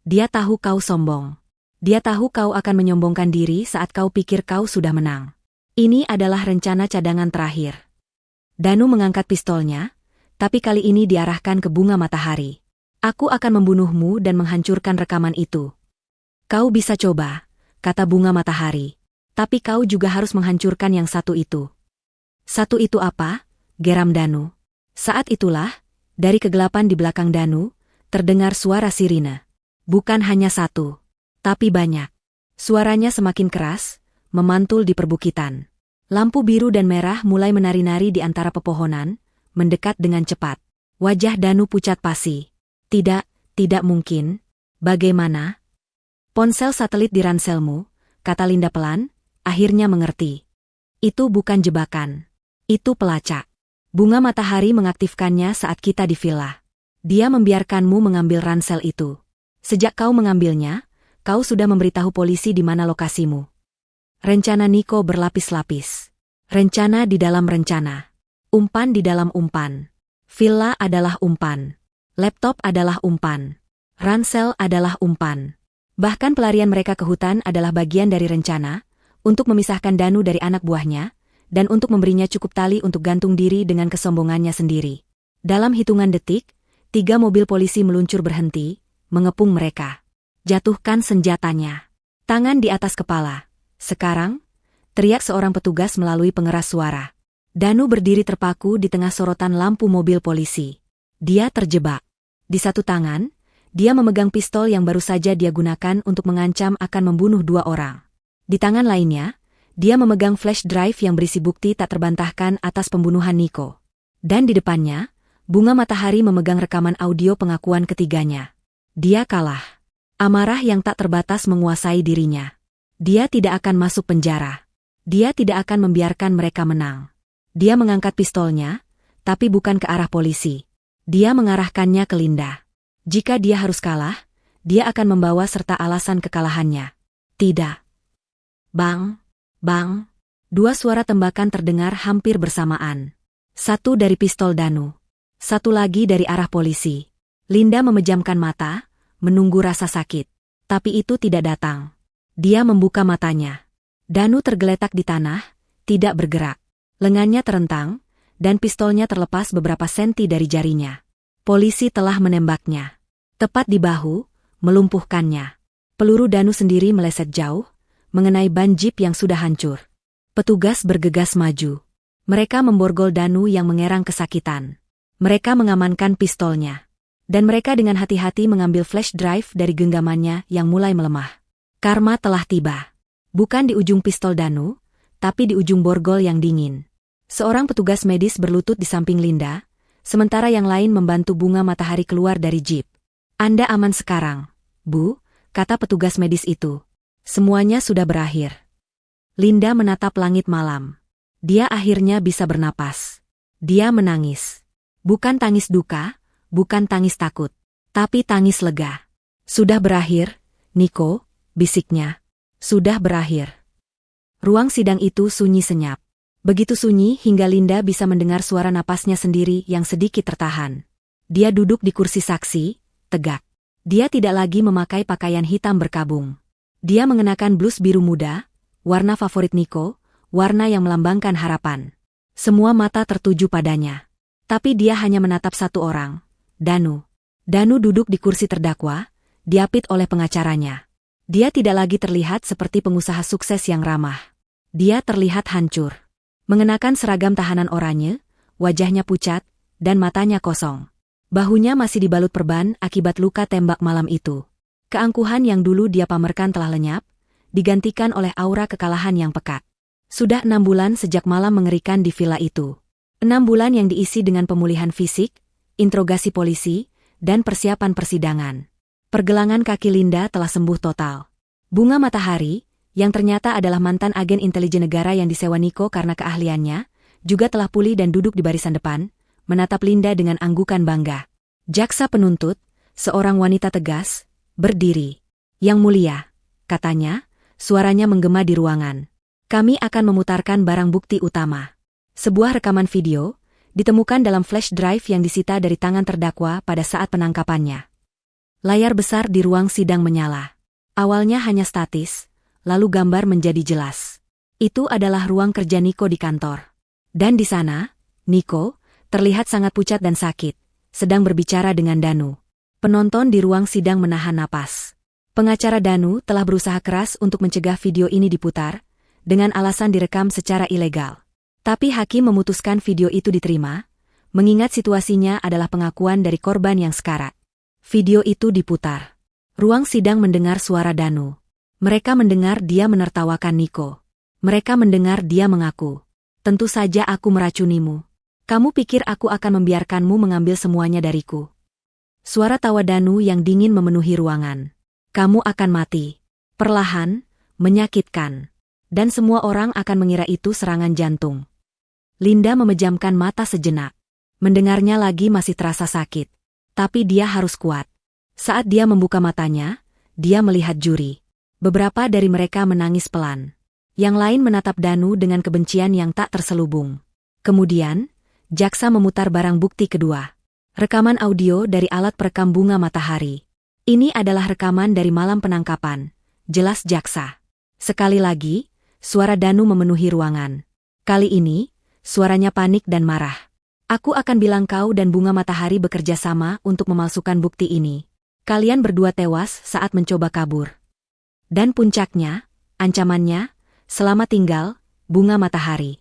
Dia tahu kau sombong. Dia tahu kau akan menyombongkan diri saat kau pikir kau sudah menang. Ini adalah rencana cadangan terakhir. Danu mengangkat pistolnya, tapi kali ini diarahkan ke bunga matahari. Aku akan membunuhmu dan menghancurkan rekaman itu. Kau bisa coba, kata bunga matahari. Tapi kau juga harus menghancurkan yang satu itu. Satu itu apa? Geram Danu. Saat itulah, dari kegelapan di belakang Danu, terdengar suara sirine. Bukan hanya satu, tapi banyak. Suaranya semakin keras, memantul di perbukitan. Lampu biru dan merah mulai menari-nari di antara pepohonan, mendekat dengan cepat. Wajah Danu pucat pasi. Tidak mungkin. Bagaimana? Ponsel satelit di ranselmu, kata Linda pelan, akhirnya mengerti. Itu bukan jebakan. Itu pelacak. Bunga matahari mengaktifkannya saat kita di villa. Dia membiarkanmu mengambil ransel itu. Sejak kau mengambilnya, kau sudah memberitahu polisi di mana lokasimu. Rencana Niko berlapis-lapis. Rencana di dalam rencana. Umpan di dalam umpan. Villa adalah umpan. Laptop adalah umpan. Ransel adalah umpan. Bahkan pelarian mereka ke hutan adalah bagian dari rencana, untuk memisahkan Danu dari anak buahnya, dan untuk memberinya cukup tali untuk gantung diri dengan kesombongannya sendiri. Dalam hitungan detik, 3 mobil polisi meluncur berhenti, mengepung mereka. Jatuhkan senjatanya. Tangan di atas kepala. Sekarang, teriak seorang petugas melalui pengeras suara. Danu berdiri terpaku di tengah sorotan lampu mobil polisi. Dia terjebak. Di satu tangan, dia memegang pistol yang baru saja dia gunakan untuk mengancam akan membunuh 2 orang. Di tangan lainnya, dia memegang flash drive yang berisi bukti tak terbantahkan atas pembunuhan Nico. Dan di depannya, Bunga Matahari memegang rekaman audio pengakuan ketiganya. Dia kalah. Amarah yang tak terbatas menguasai dirinya. Dia tidak akan masuk penjara. Dia tidak akan membiarkan mereka menang. Dia mengangkat pistolnya, tapi bukan ke arah polisi. Dia mengarahkannya ke Linda. Jika dia harus kalah, dia akan membawa serta alasan kekalahannya. Tidak. Bang, bang. 2 suara tembakan terdengar hampir bersamaan. Satu dari pistol Danu. Satu lagi dari arah polisi. Linda memejamkan mata, menunggu rasa sakit. Tapi itu tidak datang. Dia membuka matanya. Danu tergeletak di tanah, tidak bergerak. Lengannya terentang, dan pistolnya terlepas beberapa senti dari jarinya. Polisi telah menembaknya. Tepat di bahu, melumpuhkannya. Peluru Danu sendiri meleset jauh, mengenai ban jeep yang sudah hancur. Petugas bergegas maju. Mereka memborgol Danu yang mengerang kesakitan. Mereka mengamankan pistolnya. Dan mereka dengan hati-hati mengambil flash drive dari genggamannya yang mulai melemah. Karma telah tiba. Bukan di ujung pistol Danu, tapi di ujung borgol yang dingin. Seorang petugas medis berlutut di samping Linda, sementara yang lain membantu Bunga Matahari keluar dari jeep. Anda aman sekarang, Bu, kata petugas medis itu. Semuanya sudah berakhir. Linda menatap langit malam. Dia akhirnya bisa bernapas. Dia menangis. Bukan tangis duka, bukan tangis takut, tapi tangis lega. Sudah berakhir, Nico, bisiknya. Sudah berakhir. Ruang sidang itu sunyi senyap. Begitu sunyi hingga Linda bisa mendengar suara napasnya sendiri yang sedikit tertahan. Dia duduk di kursi saksi, tegak. Dia tidak lagi memakai pakaian hitam berkabung. Dia mengenakan blus biru muda, warna favorit Nico, warna yang melambangkan harapan. Semua mata tertuju padanya. Tapi dia hanya menatap satu orang, Danu. Danu duduk di kursi terdakwa, diapit oleh pengacaranya. Dia tidak lagi terlihat seperti pengusaha sukses yang ramah. Dia terlihat hancur. Mengenakan seragam tahanan oranye, wajahnya pucat, dan matanya kosong. Bahunya masih dibalut perban akibat luka tembak malam itu. Keangkuhan yang dulu dia pamerkan telah lenyap, digantikan oleh aura kekalahan yang pekat. Sudah 6 bulan sejak malam mengerikan di villa itu. 6 bulan yang diisi dengan pemulihan fisik, interogasi polisi, dan persiapan persidangan. Pergelangan kaki Linda telah sembuh total. Bunga Matahari, yang ternyata adalah mantan agen intelijen negara yang disewa Nico karena keahliannya, juga telah pulih dan duduk di barisan depan, menatap Linda dengan anggukan bangga. Jaksa penuntut, seorang wanita tegas, berdiri. Yang mulia, katanya, suaranya menggema di ruangan. Kami akan memutarkan barang bukti utama. Sebuah rekaman video, ditemukan dalam flash drive yang disita dari tangan terdakwa pada saat penangkapannya. Layar besar di ruang sidang menyala. Awalnya hanya statis, lalu gambar menjadi jelas. Itu adalah ruang kerja Nico di kantor. Dan di sana, Nico, terlihat sangat pucat dan sakit, sedang berbicara dengan Danu. Penonton di ruang sidang menahan napas. Pengacara Danu telah berusaha keras untuk mencegah video ini diputar, dengan alasan direkam secara ilegal. Tapi hakim memutuskan video itu diterima, mengingat situasinya adalah pengakuan dari korban yang sekarat. Video itu diputar. Ruang sidang mendengar suara Danu. Mereka mendengar dia menertawakan Nico. Mereka mendengar dia mengaku, "Tentu saja aku meracunimu. Kamu pikir aku akan membiarkanmu mengambil semuanya dariku?" Suara tawa Danu yang dingin memenuhi ruangan. "Kamu akan mati. Perlahan, menyakitkan. Dan semua orang akan mengira itu serangan jantung." Linda memejamkan mata sejenak. Mendengarnya lagi masih terasa sakit. Tapi dia harus kuat. Saat dia membuka matanya, dia melihat juri. Beberapa dari mereka menangis pelan. Yang lain menatap Danu dengan kebencian yang tak terselubung. Kemudian, jaksa memutar barang bukti kedua. Rekaman audio dari alat perekam Bunga Matahari. Ini adalah rekaman dari malam penangkapan, jelas jaksa. Sekali lagi, suara Danu memenuhi ruangan. Kali ini, suaranya panik dan marah. "Aku akan bilang kau dan Bunga Matahari bekerja sama untuk memalsukan bukti ini. Kalian berdua tewas saat mencoba kabur. Dan puncaknya, ancamannya, selamat tinggal, Bunga Matahari."